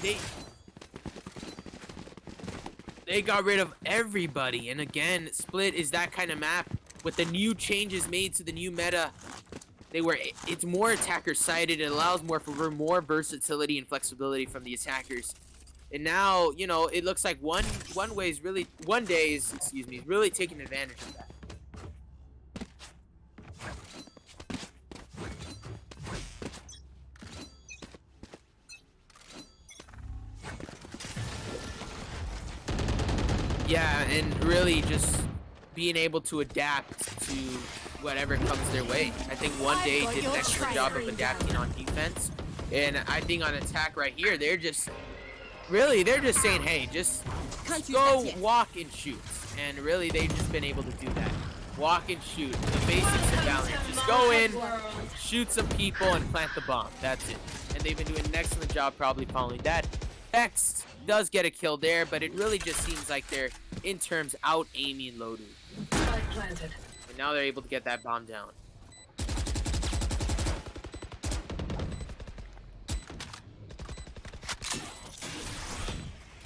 B: they got rid of everybody. And again, Split is that kind of map. With the new changes made to the new meta, it's more attacker sided. It allows more versatility and flexibility from the attackers. And now, you know, it looks like OneDay is really taking advantage of that. Yeah, and really just being able to adapt to whatever comes their way. I think OneDay did an excellent job of adapting on defense. And I think on attack right here, they're just saying, hey, just go walk and shoot. And really, they've just been able to do that. Walk and shoot. The basics of balance. Just go in, shoot some people, and plant the bomb. That's it. And they've been doing an excellent job probably following that. X does get a kill there, but it really just seems like they're, in terms, out-aiming LOTU.
C: Spike planted.
B: And now they're able to get that bomb down.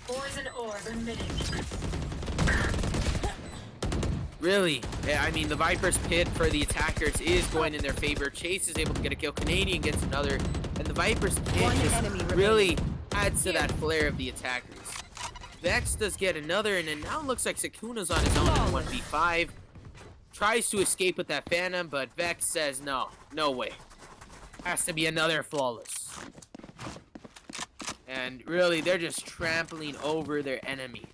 C: Poison orb emitting.
B: Really, yeah, I mean, the Viper's Pit for the attackers is going in their favor. Chase is able to get a kill. Canadian gets another. And the Viper's Pit
E: One
B: just
E: enemy
B: really
E: remaining.
B: adds to that flair of the attackers. Vex does get another, and it now looks like Sakuna's on his own in 1v5. Tries to escape with that Phantom, but Vex says no. No way. Has to be another flawless. And really, they're just trampling over their enemy.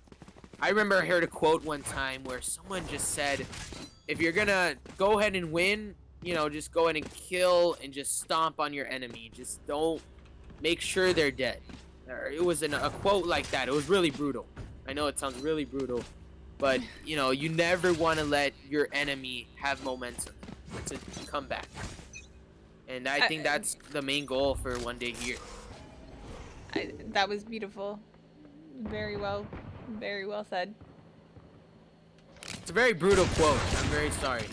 B: I remember I heard a quote one time where someone just said, if you're gonna go ahead and win, you know, just go ahead and kill and just stomp on your enemy. Just don't make sure they're dead. It was a quote like that. It was really brutal. I know it sounds really brutal, but you know, you never want to let your enemy have momentum to come back. And I think that's the main goal for OneDay here.
A: That was beautiful. Very well said.
B: It's a very brutal quote. I'm very sorry.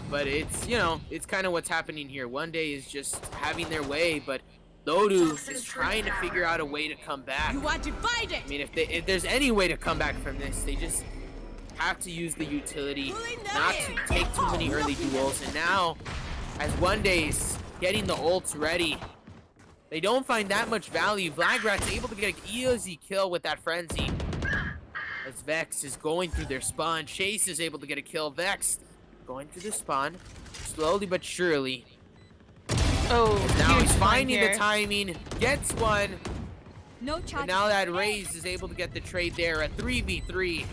B: But it's, you know, it's kind of what's happening here. OneDay is just having their way, but LOTU is trying to figure out a way to come back.
F: You are divided.
B: I mean, if there's any way to come back from this, they just have to use the utility, not to take too many early duels. And now, as OneDay is getting the ults ready, they don't find that much value. Black Rat's able to get an easy kill with that frenzy. As Vex is going through their spawn, Chase is able to get a kill. Vex going through the spawn, slowly but surely.
A: Oh,
B: Now
A: huge
B: he's
A: find
B: finding
A: here.
B: the timing, gets one.
F: No
B: And
F: charge.
B: now that Raze is able to get the trade there, a 3v3.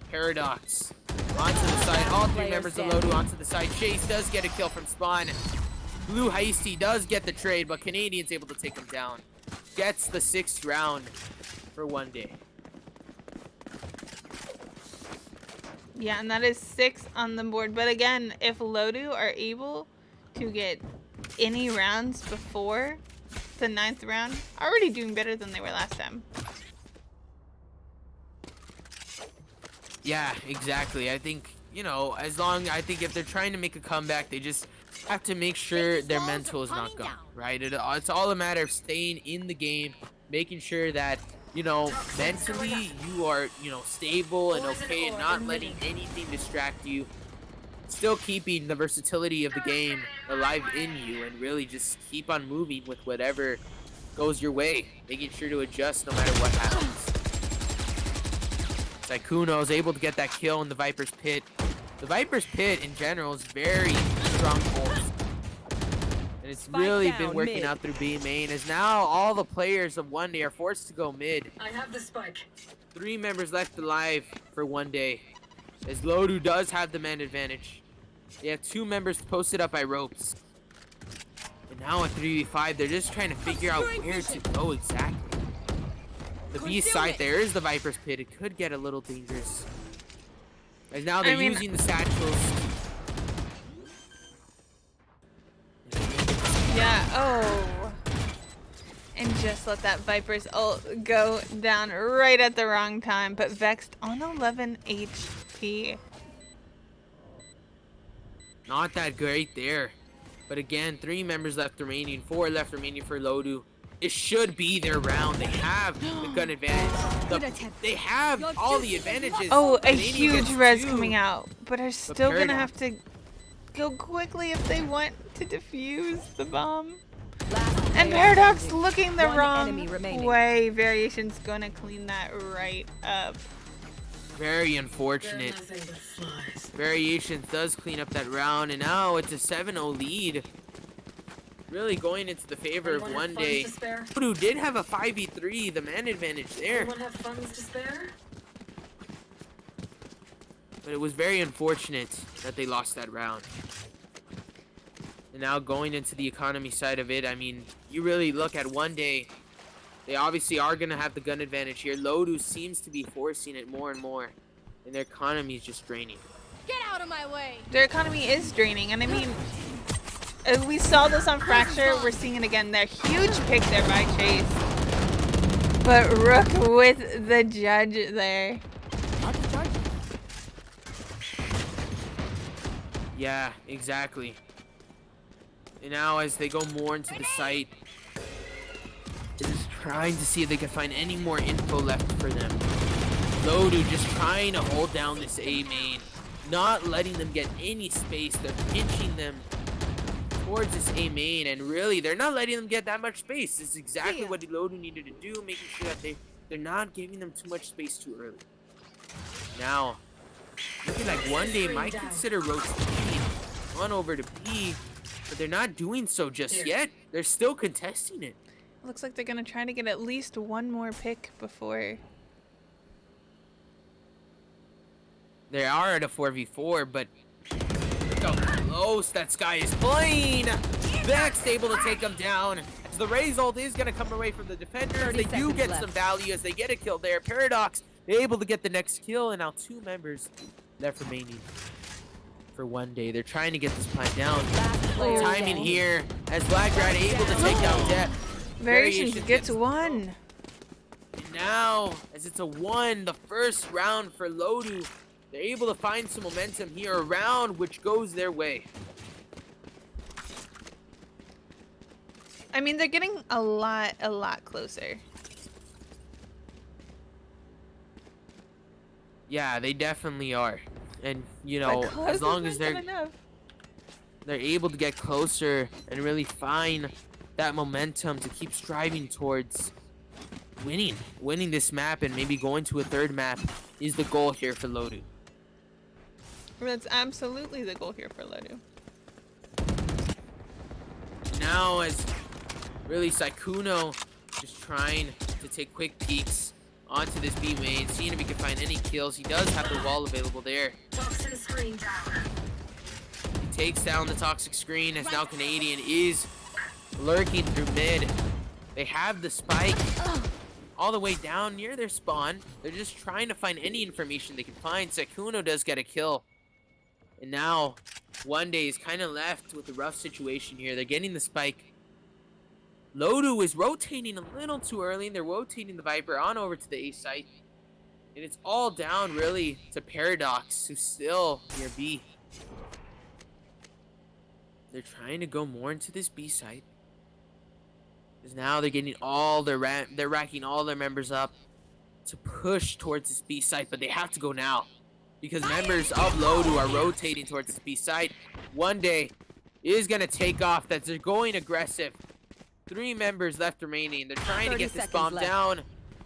B: Paradox onto the side. All three
E: Player
B: members of
E: standing.
B: LOTU onto the side. Chase does get a kill from spawn. Blue Heisty does get the trade, but Canadian's able to take him down. gets the 6th round for OneDay.
A: Yeah, and that is 6 on the board. But again, if LOTU are able to get any rounds before the 9th round, already doing better than they were last time.
B: Yeah, exactly. I think, you know, I think if they're trying to make a comeback, they just have to make sure their mental is not gone, right? It's all a matter of staying in the game, making sure that, you know, mentally you are, you know, stable and okay and not letting anything distract you. Still keeping the versatility of the game alive in you and really just keep on moving with whatever goes your way, making sure to adjust no matter what happens. Kuno is able to get that kill in the Viper's Pit. The Viper's Pit in general is very strong force. And it's really been working out through B main, as now all the players of OneDay are forced to go mid.
C: I have the spike.
B: 3 members left alive for OneDay, as LOTU does have the man advantage. They have 2 members posted up by ropes. And now at 3v5, they're just trying to figure out where to go exactly. The B side there is the Viper's Pit. It could get a little dangerous. And now they're using the satchels.
A: Yeah, oh. And just let that Viper's ult go down right at the wrong time. But Vexed on 11 HP.
B: Not that great there. But again, 3 members left remaining. 4 left remaining for LOTU. It should be their round. They have the gun advantage. They have all the advantages.
A: Oh, a huge res coming out. But are still going to have to go quickly if they want to defuse the bomb. And Paradox looking the wrong way. Variation's going to clean that right up.
B: Very unfortunate. Variations does clean up that round. And now it's a 7-0 lead. Really going into the favor of OneDay. LOTU did have a 5v3, the man advantage there.
C: Anyone have funds to spare?
B: But it was very unfortunate that they lost that round. And now going into the economy side of it, I mean, you really look at OneDay, they obviously are going to have the gun advantage here. LOTU seems to be forcing it more and more. And their economy is just draining.
F: Get out of my way.
A: Their economy is draining, and I mean, we saw this on Fracture. We're seeing it again. They're huge pick there by Chase. But Rook with the judge there.
B: Yeah, exactly. And now as they go more into the site, they're just trying to see if they can find any more info left for them. LOTU just trying to hold down this A main, not letting them get any space. They're pinching them towards this A main, and really they're not letting them get that much space. This is exactly what LOTU needed to do, making sure that they're not giving them too much space too early. Now, looking like OneDay might consider rotating on over to B, but they're not doing so just yet. They're still contesting it.
A: Looks like they're gonna try to get at least one more pick before.
B: They are at a 4v4, but look how close that Sky is playing. Vex able to take them down. As the Raze ult is going to come away from the defenders. They do get some value as they get a kill there. Paradox able to get the next kill, and now 2 members left remaining for OneDay. They're trying to get this plan down. Timing here as Blackrat able to take down Death.
A: Variations gets 1.
B: And now, as it's a 1, the first round for LOTU, they're able to find some momentum here, a round which goes their way.
A: I mean, they're getting a lot closer.
B: Yeah, they definitely are. And, you know, as long as they're able to get closer and really find that momentum to keep striving towards winning this map and maybe going to a 3rd map is the goal here for LOTU.
A: That's absolutely the goal here for LOTU.
B: Now as really Saikuno just trying to take quick peeks onto this B main, seeing if he can find any kills. He does have the wall available there.
C: Toxin screen down.
B: He takes down the toxic screen as now Canadian is lurking through mid. They have the spike all the way down near their spawn. They're just trying to find any information they can find. Sekuno does get a kill. And now, OneDay is kind of left with a rough situation here. They're getting the spike. LOTU is rotating a little too early, and they're rotating the Viper on over to the A site. And it's all down, really, to Paradox, who's still near B. They're trying to go more into this B site. Because now they're getting all their they're racking all their members up to push towards this B site, but they have to go now. Because members of LOTU are rotating towards this B site. OneDay is going to take off. They're going aggressive. 3 members left remaining. They're trying to get this bomb down.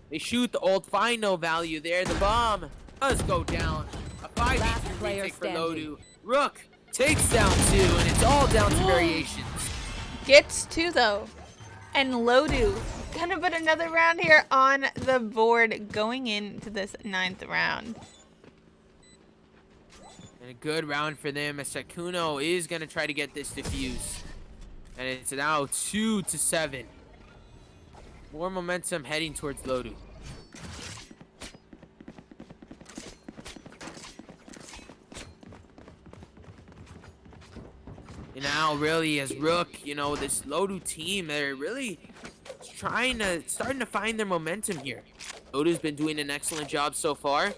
B: They shoot the ult. Find no value there. The bomb does go down. A 5v3 retake for LOTU. Rook takes down 2, and it's all down to variations.
A: Gets 2 though. And LOTU gonna put another round here on the board going into this 9th round.
B: And a good round for them as Sekuno is going to try to get this defuse. And it's now 2-7. More momentum heading towards LOTU. And now really as Rook, you know, this LOTU team, they're really starting to find their momentum here. LOTU's been doing an excellent job so far.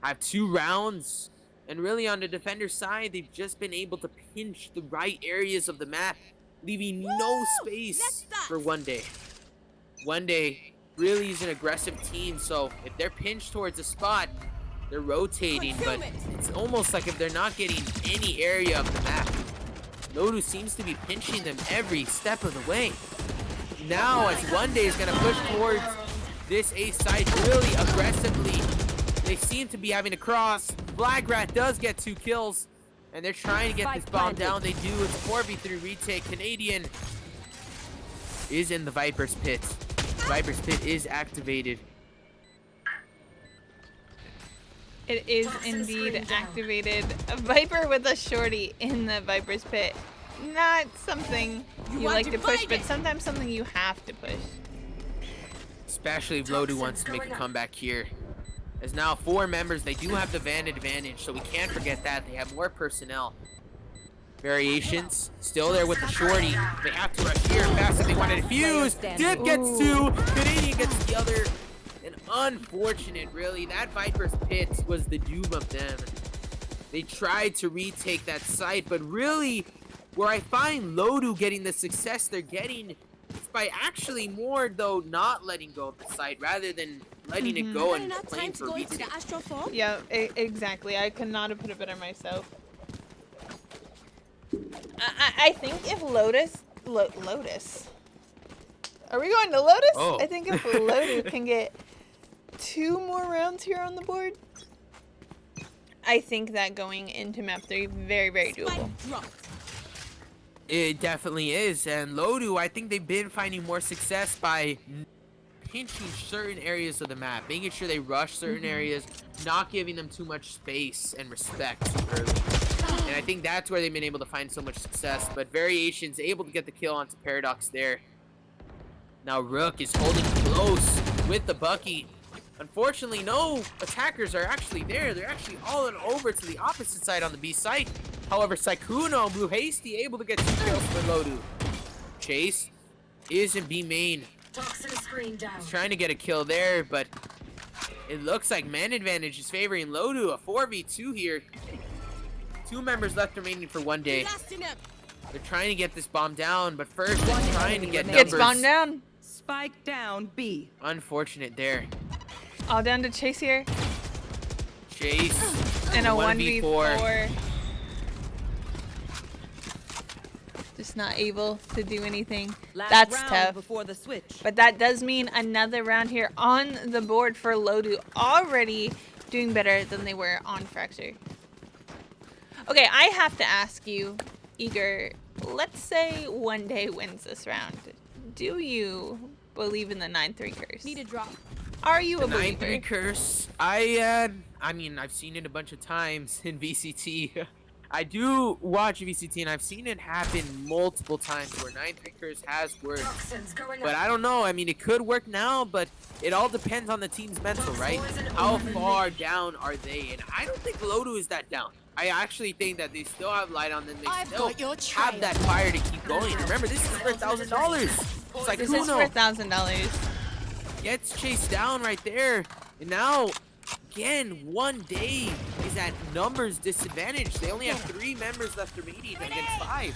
B: Have 2 rounds. And really on the defender side, they've just been able to pinch the right areas of the map, leaving no space for OneDay. OneDay really is an aggressive team, so if they're pinched towards a spot, they're rotating, but it's almost like if they're not getting any area of the map, LOTU seems to be pinching them every step of the way. Now, as OneDay is going to push towards this A site really aggressively, they seem to be having a cross. Blackrat does get 2 kills, and they're trying to get this bomb down. They do. It's a 4v3 retake. Canadian is in the Viper's pit. Viper's pit is activated.
A: It is indeed activated. A Viper with a shorty in the Viper's pit. Not something you like to push, but sometimes something you have to push.
B: Especially if LOTU wants to make a comeback here. As now 4 members, they do have the van advantage, so we can't forget that. They have more personnel. Variations, still there with the shorty. They have to rush here fast if they want to defuse. Dip gets 2, Canadian gets the other. And unfortunate, really. That Viper's pit was the doom of them. They tried to retake that site, but really, where I find LOTU getting the success they're getting, it's by actually more, though, not letting go of the site, rather than letting it go and playing for retake.
A: Yeah, exactly. I could not have put it better myself. I think if Lotus... Are we going to Lotus?
B: Oh.
A: I think if LOTU can get 2 more rounds here on the board, I think that going into map 3, very, very doable.
B: It definitely is, and LOTU, I think they've been finding more success by pinching certain areas of the map, making sure they rush certain areas, not giving them too much space and respect too early. And I think that's where they've been able to find so much success, but Variation's able to get the kill onto Paradox there. Now Rook is holding close with the Bucky. Unfortunately, no attackers are actually there. They're actually all over to the opposite side on the B site. However, Sekuno, Blue Hasty, able to get 2 kills for LOTU. Chase is in B main. He's trying to get a kill there, but it looks like man advantage is favoring LOTU. A 4v2 here. 2 members left remaining for OneDay. They're trying to get this bomb down, but first they're trying to get numbers.
A: Gets bomb down.
E: Spike down B.
B: Unfortunate there.
A: All down to Chase here.
B: Chase.
A: And a 1v4. Just not able to do anything. That's tough.
E: Before the switch.
A: But that does mean another round here on the board for LOTU, already doing better than they were on Fracture. Okay, I have to ask you, Eager, let's say OneDay wins this round. Do you believe in the 9-3 curse?
F: Need a drop.
A: Are you a
B: The
A: believer?
B: 9-3 curse. I mean, I've seen it a bunch of times in VCT. I do watch VCT, and I've seen it happen multiple times where 9-3 curse has worked.
C: Toxins going
B: But
C: up.
B: I don't know. I mean, it could work now, but it all depends on the team's mental, right? How far down are they? And I don't think LOTU is that down. I actually think that they still have light on them. They
F: I've
B: still
F: got your
B: have
F: trail.
B: that fire to keep going. Remember, this is for $1,000. It's like
A: This is for $1,000.
B: gets chased down right there. And now, again, OneDay is at numbers disadvantage. They only have 3 members left remaining against 5.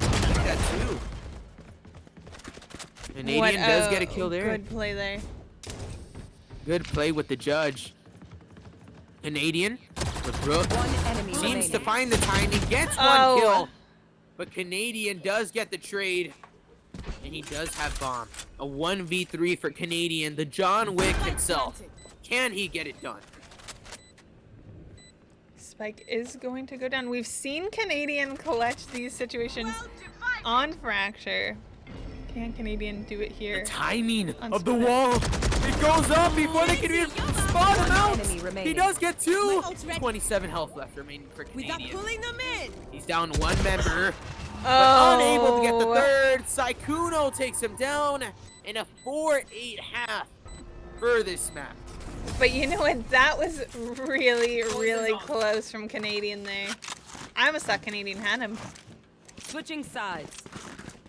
B: Like that too. Canadian does get a kill there.
A: Good play there.
B: Good play with the judge. Canadian with Brooke
E: One enemy
B: seems
E: remaining.
B: to find the timing, gets one
A: Oh.
B: kill. But Canadian does get the trade. And he does have bomb. A 1v3 for Canadian, the John Wick himself. Can he get it done?
A: Spike is going to go down. We've seen Canadian clutch these situations on Fracture. Can Canadian do it here?
B: The timing
A: On
B: of the
A: Split.
B: wall. It goes up before they can even spot him out.
E: Enemy
B: He
E: remaining.
B: does get 2.
F: My ult's ready.
B: 27 health left remaining for
E: Without
B: Canadian.
E: pulling them in.
B: He's down 1 member. But
A: Oh,
B: unable to get the 3rd. Saikuno takes him down. And a 4-8 half for this map.
A: But you know what? That was really, really close from Canadian there. I almost thought Canadian had him.
E: Switching sides.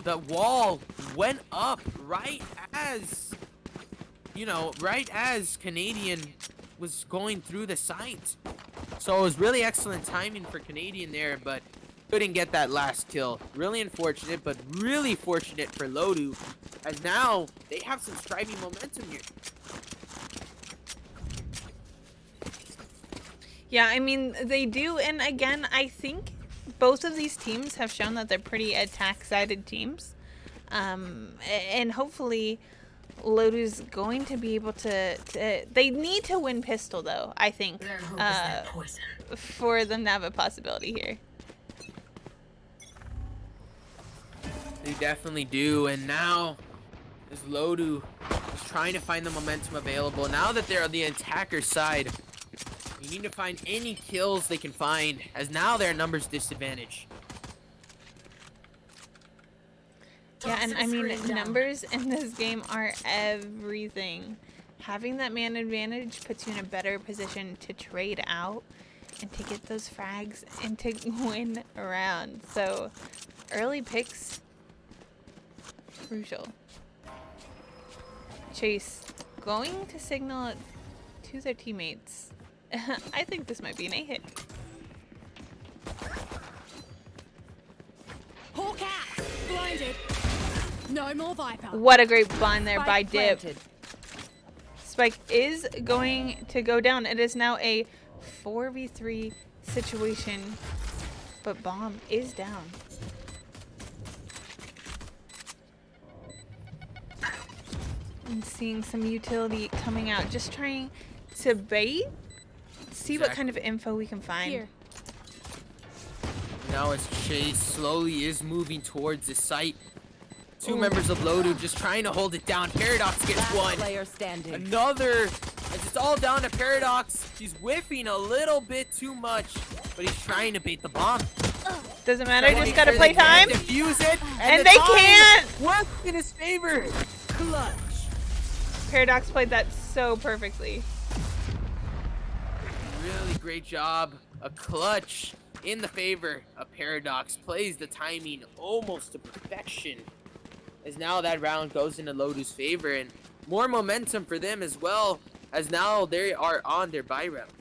B: The wall went up right as, right as Canadian was going through the site. So it was really excellent timing for Canadian there, but couldn't get that last kill. Really unfortunate, but really fortunate for LOTU, as now they have some striving momentum here.
A: Yeah, I mean, they do. And again, I think both of these teams have shown that they're pretty attack-sided teams. And hopefully LOTU's going to be able to... They need to win pistol, though, I think,
C: Their hope is their poison.
A: for them to have a possibility here.
B: They definitely do, and now as LOTU is trying to find the momentum available. Now that they're on the attacker side, you need to find any kills they can find, as now their numbers disadvantage.
A: Yeah, and I
C: Toxin
A: mean,
C: screen down.
A: numbers in this game are everything. Having that man advantage puts you in a better position to trade out and to get those frags and to win a round. So, early picks, crucial. Chase going to signal to their teammates. I think this might be an A hit.
F: Hawk out. Blinded. No more Viper.
A: What a great blind there
E: Spike
A: by Dip.
E: planted.
A: Spike is going to go down. It is now a 4v3 situation, but Bomb is down. And seeing some utility coming out, just trying to bait, see what kind of info we can find.
F: Here.
B: Now as Chase slowly is moving towards the site. Two
A: Ooh.
B: members of LOTU just trying to hold it down. Paradox gets
E: Last
B: one.
E: player standing.
B: Another, as it's all down to Paradox. He's whiffing a little bit too much, but he's trying to bait the bomb.
A: Doesn't matter,
B: Trying to
A: just
B: make
A: gotta
B: sure
A: play
B: they can't
A: time.
B: Defuse it,
A: And
B: the
A: they
B: time
A: can't!
B: works in his favor.
E: Clutch.
A: Paradox played that so perfectly.
B: Really great job. A clutch in the favor of Paradox. Plays the timing almost to perfection. As now that round goes into LOTU's favor, and more momentum for them as well, as now they are on their bye round.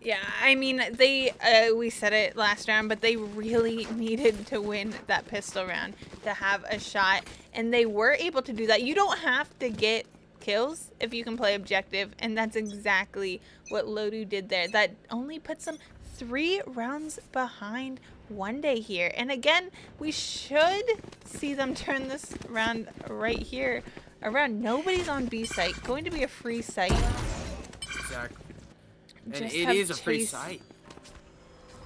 A: Yeah, I mean, they, we said it last round, but they really needed to win that pistol round to have a shot, and they were able to do that. You don't have to get kills if you can play objective, and that's exactly what LOTU did there. That only puts them 3 rounds behind OneDay here. And again, we should see them turn this round right here around. Nobody's on B site. Going to be a free site.
B: Exactly. And
A: Just
B: it
A: have
B: is a free
A: Chase
B: site.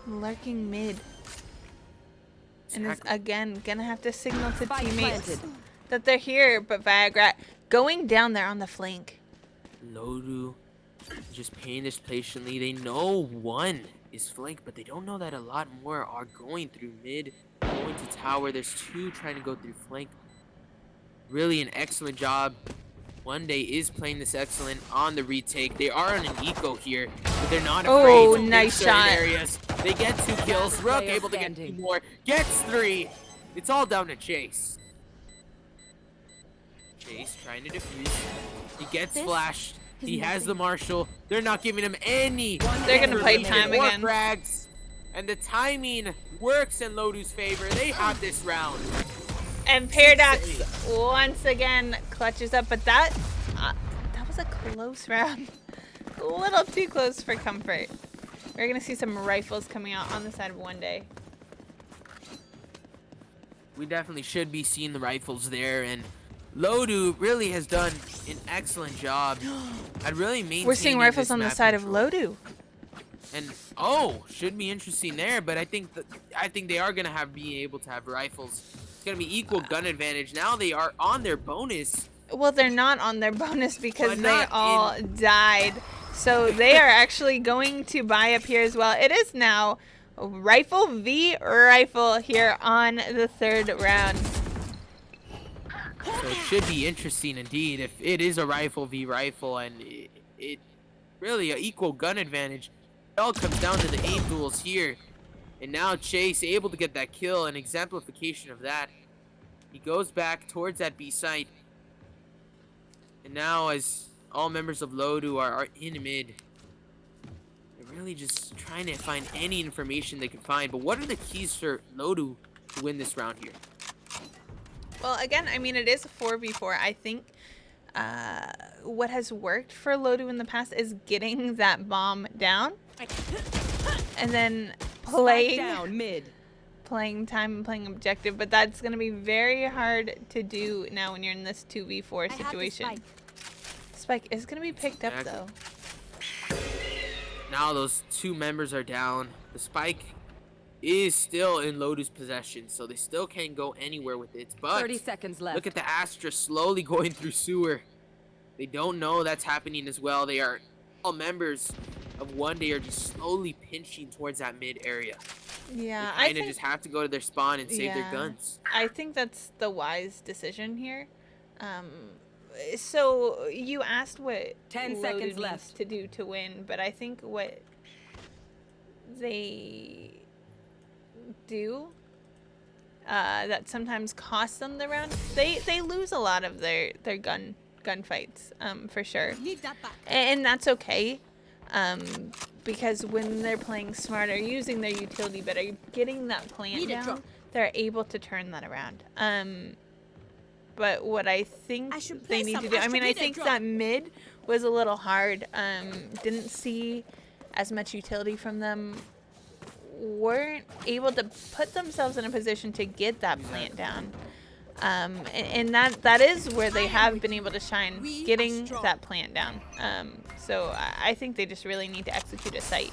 A: lurking mid. And is
B: Exactly.
A: again gonna have to signal to
E: Spike
A: teammates
E: planted.
A: that they're here, but Viagra going down there on the flank.
B: LOTU just paying this patiently. They know one is flanked, but they don't know that a lot more are going through mid, going to tower. There's 2 trying to go through flank. Really an excellent job. OneDay is playing this excellent on the retake. They are on an eco here, but they're not afraid to pick
A: nice
B: certain
A: shot.
B: areas. They get 2 kills. Rook
E: player
B: able to get 2
E: standing.
B: more. Gets 3. It's all down to Chase. Chase trying to defuse. He gets flashed. He has the Marshall. They're not giving him any.
A: They're gonna play time
B: more
A: again.
B: frags. And the timing works in LOTU's favor. They have this round.
A: And Paradox once again clutches up, but that was a close round. A little too close for comfort. We're gonna see some rifles coming out on the side of OneDay.
B: We definitely should be seeing the rifles there, and LOTU really has done an excellent job at really maintaining.
A: We're seeing rifles
B: this
A: on the
B: map
A: side of
B: control.
A: LOTU.
B: And should be interesting there, but I think they are gonna be able to have rifles. It's gonna be equal gun advantage. Now they are on their bonus.
A: Well, they're not on their bonus because
B: But
A: they
B: not
A: all died. So they are actually going to buy up here as well. It is now rifle v rifle here on the 3rd round.
B: So it should be interesting indeed if it is a rifle v rifle, and it really an equal gun advantage. It all comes down to the aim duels here. And now Chase able to get that kill, an exemplification of that. He goes back towards that B site. And now as all members of LOTU are in mid, they're really just trying to find any information they can find. But what are the keys for LOTU to win this round here?
A: Well, again, I mean, it is a 4v4. I think what has worked for LOTU in the past is getting that bomb down and then
E: Spike
A: playing
E: down mid.
A: time and playing objective. But that's going to be very hard to do now when you're in this 2v4 situation. Spike is going to be picked up, though.
B: Now those 2 members are down. The spike is still in LOTU's possession, so they still can't go anywhere with it. But
E: 30 seconds left.
B: look at the Astra slowly going through sewer. They don't know that's happening as well. They are all members of OneDay are just slowly pinching towards that mid area.
A: Yeah,
B: They
A: I
B: kind of
A: think
B: just have to go to their spawn and save their
A: Yeah.
B: guns.
A: I think that's the wise decision here. So you asked what
E: 10
A: LOTU
E: seconds
A: needs
E: left.
A: to do to win, but I think what they do that sometimes costs them the round. They lose a lot of their gunfights for sure,
F: Need that back.
A: and that's okay. Because when they're playing smarter, using their utility better, getting that plant
F: Need a
A: down,
F: drop.
A: they're able to turn that around. But what I think
F: I should
A: they
F: play
A: need
F: some
A: to do, I mean, I
F: Astra
A: think
F: drop.
A: that mid was a little hard. Didn't see as much utility from them. Weren't able to put themselves in a position to get that plant down. And that is where they have been able to shine,
F: We are
A: getting
F: strong.
A: that plant down. So I think they just really need to execute a site.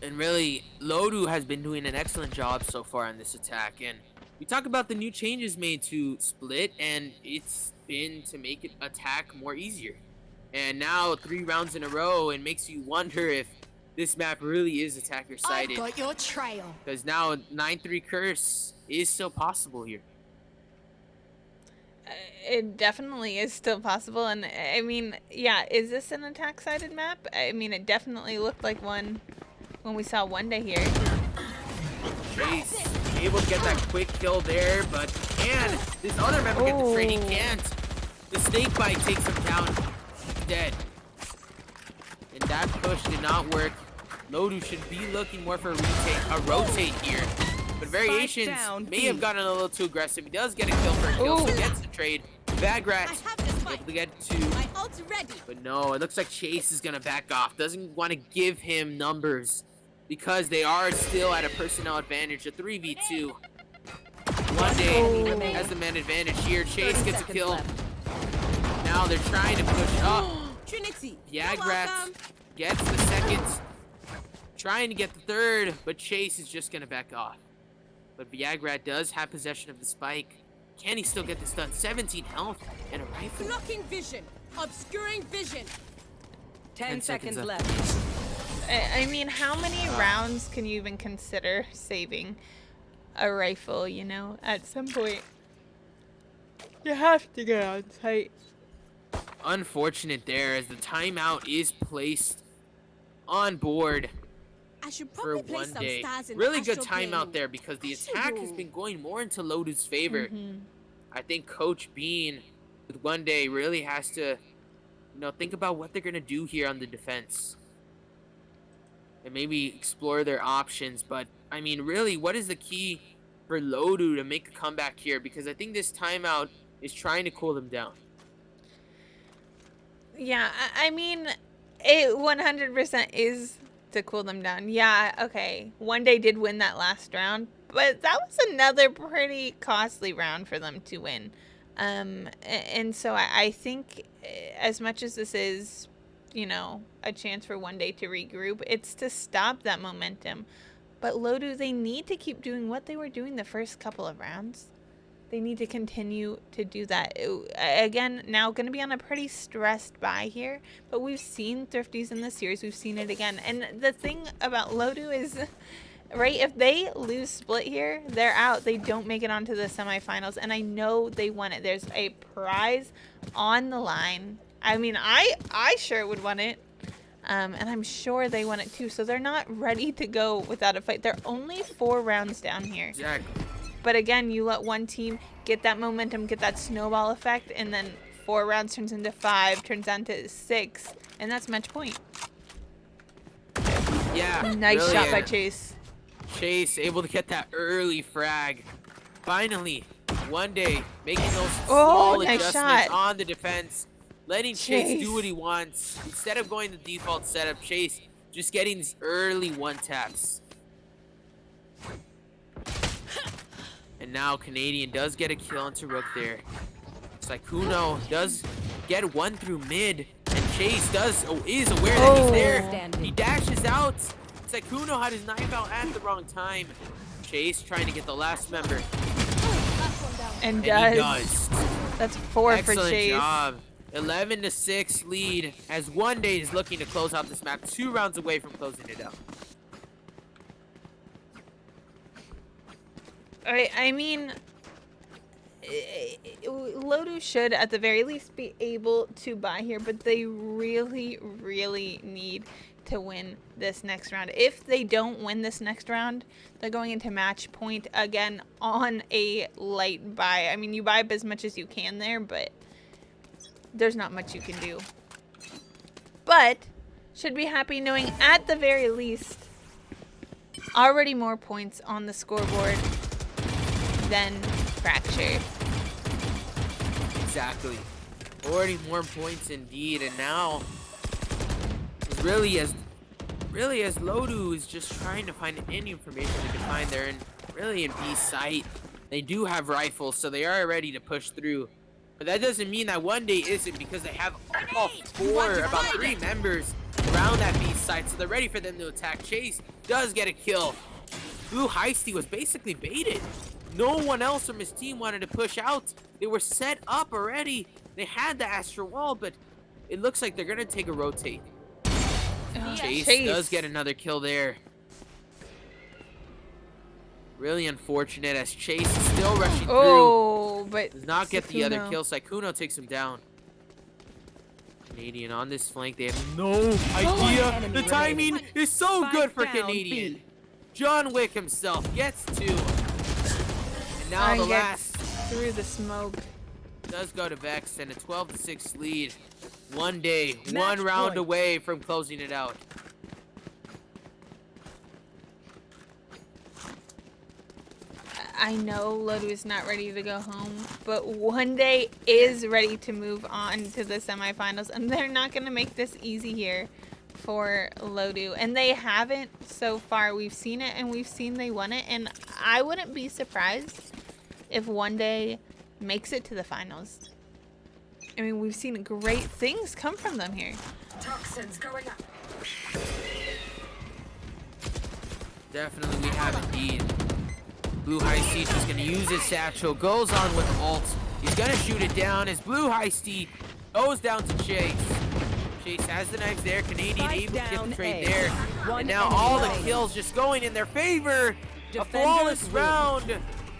B: And really, LOTU has been doing an excellent job so far on this attack. And we talk about the new changes made to Split, and it's been to make it attack more easier. And now 3 rounds in a row, it makes you wonder if this map really is attacker
F: I've
B: sided.
F: got your trail.
B: Because now 9-3 curse is still possible here.
A: It definitely is still possible. And I mean, yeah, is this an attack-sided map? I mean, it definitely looked like one when we saw OneDay here.
B: Chase able to get that quick kill there, but can this other member get the trade? He
A: Oh.
B: can't. The snake bite takes him down. He's dead. And that push did not work. LOTU should be looking more for a rotate here. But Variations
E: down,
B: may have gotten a little too aggressive. He does get a kill for a kill, so
A: Ooh.
B: gets the trade. Bagrat
F: I have the spike.
B: able to get 2.
F: My ult's ready.
B: But no, it looks like Chase is gonna back off. Doesn't want to give him numbers because they are still at a personnel advantage. A 3v2. OneDay has the man advantage here. Chase
E: 30
B: gets a
E: seconds
B: kill.
E: left.
B: Now they're trying to push up.
F: Trinity. you're
B: Yagrat
F: welcome.
B: gets the second. Trying to get the 3rd, but Chase is just gonna back off. But Yagrat does have possession of the spike. Can he still get this done? 17 health and a rifle.
F: Blocking vision. Obscuring vision.
E: 10
B: seconds
E: seconds
B: left.
E: left.
A: I mean, how many rounds can you even consider saving a rifle, you know? At some point, you have to get on site.
B: Unfortunate there, as the timeout is placed on board
F: I should
B: for
F: probably play some
B: OneDay.
F: stars in
B: Really good
F: astral
B: timeout
F: plane.
B: there because the
F: I should
B: attack has
F: do.
B: been going more into LOTU's favor.
A: Mm-hmm.
B: I think Coach Bean with OneDay really has to, think about what they're gonna do here on the defense. And maybe explore their options. But I mean, really, what is the key for LOTU to make a comeback here? Because I think this timeout is trying to cool them down.
A: Yeah, I mean, it 100% is to cool them down. Yeah, okay. OneDay did win that last round, but that was another pretty costly round for them to win. And so I think as much as this is, a chance for OneDay to regroup, it's to stop that momentum. But LOTU, they need to keep doing what they were doing the first couple of rounds. They need to continue to do that. Again, now going to be on a pretty stressed bye here, but we've seen Thrifties in the series. We've seen it again. And the thing about LOTU is, right, if they lose split here, they're out. They don't make it onto the semifinals, and I know they want it. There's a prize on the line. I mean, I sure would want it. And I'm sure they want it too. So they're not ready to go without a fight. They're only 4 rounds down here.
B: Exactly.
A: But again, you let one team get that momentum, get that snowball effect, and then 4 rounds turns into 5, turns down to 6, and that's match point.
B: Yeah.
A: Nice
B: really,
A: shot by Chase.
B: Chase able to get that early frag. Finally, OneDay making those
A: Oh,
B: small
A: nice
B: adjustments
A: shot.
B: on the defense, letting Chase
A: Chase.
B: do what he wants. Instead of going the default setup, Chase just getting these early one taps. And now Canadian does get a kill onto Rook there. Sykkuno does get one through mid, and Chase is aware that he's there.
E: Standing.
B: He dashes out. Sykkuno had his knife out at the wrong time. Chase trying to get the last member,
A: And
B: and he does.
A: That's 4 for
B: Excellent
A: Chase.
B: job. 11-6 lead as OneDay is looking to close out this map. 2 rounds away from closing it out.
A: I mean, LOTU should at the very least be able to buy here, but they really, really need to win this next round. If they don't win this next round, they're going into match point again on a light buy. I mean, you buy up as much as you can there, but there's not much you can do. But should be happy knowing at the very least already more points on the scoreboard than Fracture.
B: Exactly. Already more points indeed, and now it's really as LOTU is just trying to find any information they can find. They're in B sight. They do have rifles, so they are ready to push through. But that doesn't mean that OneDay isn't, because they have about 3 members around that B site, so they're ready for them to attack. Chase does get a kill. Blue Heisty was basically baited. No one else from his team wanted to push out. They were set up already. They had the Astral Wall, but it looks like they're going to take a rotate. Chase does get another kill there. Really unfortunate as Chase is still rushing through.
A: But
B: Does not get the other
A: Sykkuno.
B: kill. Sykkuno takes him down. Canadian on this flank. They have no idea.
E: enemy
B: The timing is so
E: Spike
B: good for
E: down,
B: Canadian.
E: B.
B: John Wick himself gets 2. And now
A: I
B: the
A: get
B: last
A: through the smoke.
B: does go to Vex, and a 12-6 lead. OneDay,
E: Match
B: 1 round
E: point.
B: away from closing it out.
A: I know LOTU is not ready to go home, but OneDay is ready to move on to the semifinals, and they're not going to make this easy here for LOTU. And they haven't so far. We've seen it, and we've seen they won it, and I wouldn't be surprised if OneDay makes it to the finals. I mean, we've seen great things come from them here.
C: Toxins going up.
B: Definitely we have indeed. Blue Heisty is going to use his satchel. Goes on with ult. He's going to shoot it down as Blue Heisty goes down to Chase. Chase has the knife there. Canadian
E: Spike
B: able to get the
E: down
B: trade
E: A.
B: there.
E: One
B: And now
E: enemy
B: all the
E: remaining.
B: kills just going in their favor. A
E: Defenders
B: flawless
E: win.
B: round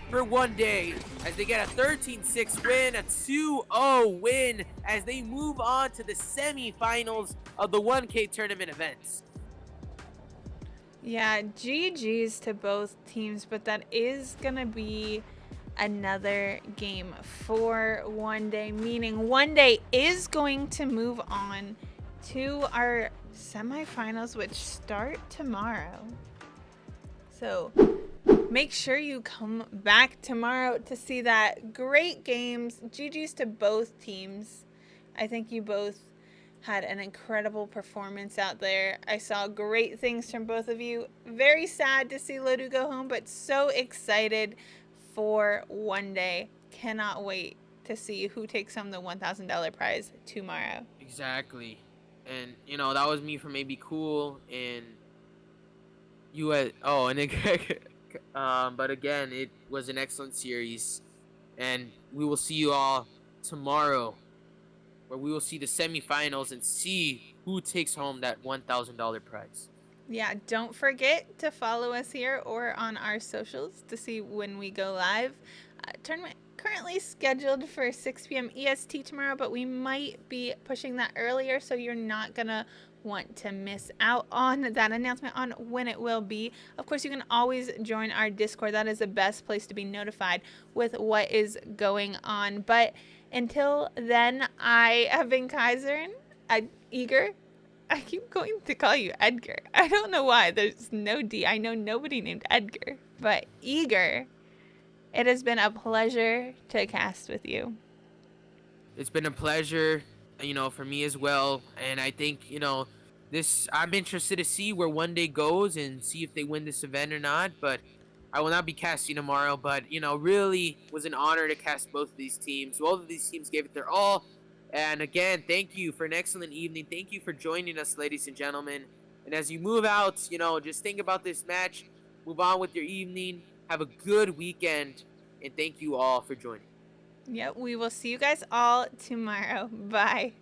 B: for OneDay as they get a 13-6 win, a 2-0 win as they move on to the semifinals of the 1K tournament events.
A: Yeah, GG's to both teams, but that is gonna be another game for OneDay, meaning OneDay is going to move on to our semifinals, which start tomorrow. So make sure you come back tomorrow to see that. Great games. GG's to both teams. I think you both had an incredible performance out there. I saw great things from both of you. Very sad to see LOTU go home, but so excited for OneDay. Cannot wait to see who takes home the $1,000 prize tomorrow.
B: Exactly. And, you know, that was me for Maybe Cool and US. Oh, and then, but again, it was an excellent series. And we will see you all tomorrow, where we will see the semifinals and see who takes home that $1,000 prize.
A: Yeah, don't forget to follow us here or on our socials to see when we go live. Tournament currently scheduled for 6 p.m. EST tomorrow, but we might be pushing that earlier, so you're not going to want to miss out on that announcement on when it will be. Of course, you can always join our Discord. That is the best place to be notified with what is going on. But until then, I have been Kaiser and Eager. I keep going to call you Edgar. I don't know why. There's no D. I know nobody named Edgar. But Eager, it has been a pleasure to cast with you.
B: It's been a pleasure, you know, for me as well. And I think, you know, I'm interested to see where OneDay goes and see if they win this event or not. But I will not be casting tomorrow. But, you know, really was an honor to cast both of these teams. Both of these teams gave it their all. And again, thank you for an excellent evening. Thank you for joining us, ladies and gentlemen. And as you move out, you know, just think about this match. Move on with your evening. Have a good weekend. And thank you all for joining.
A: Yep, we will see you guys all tomorrow. Bye.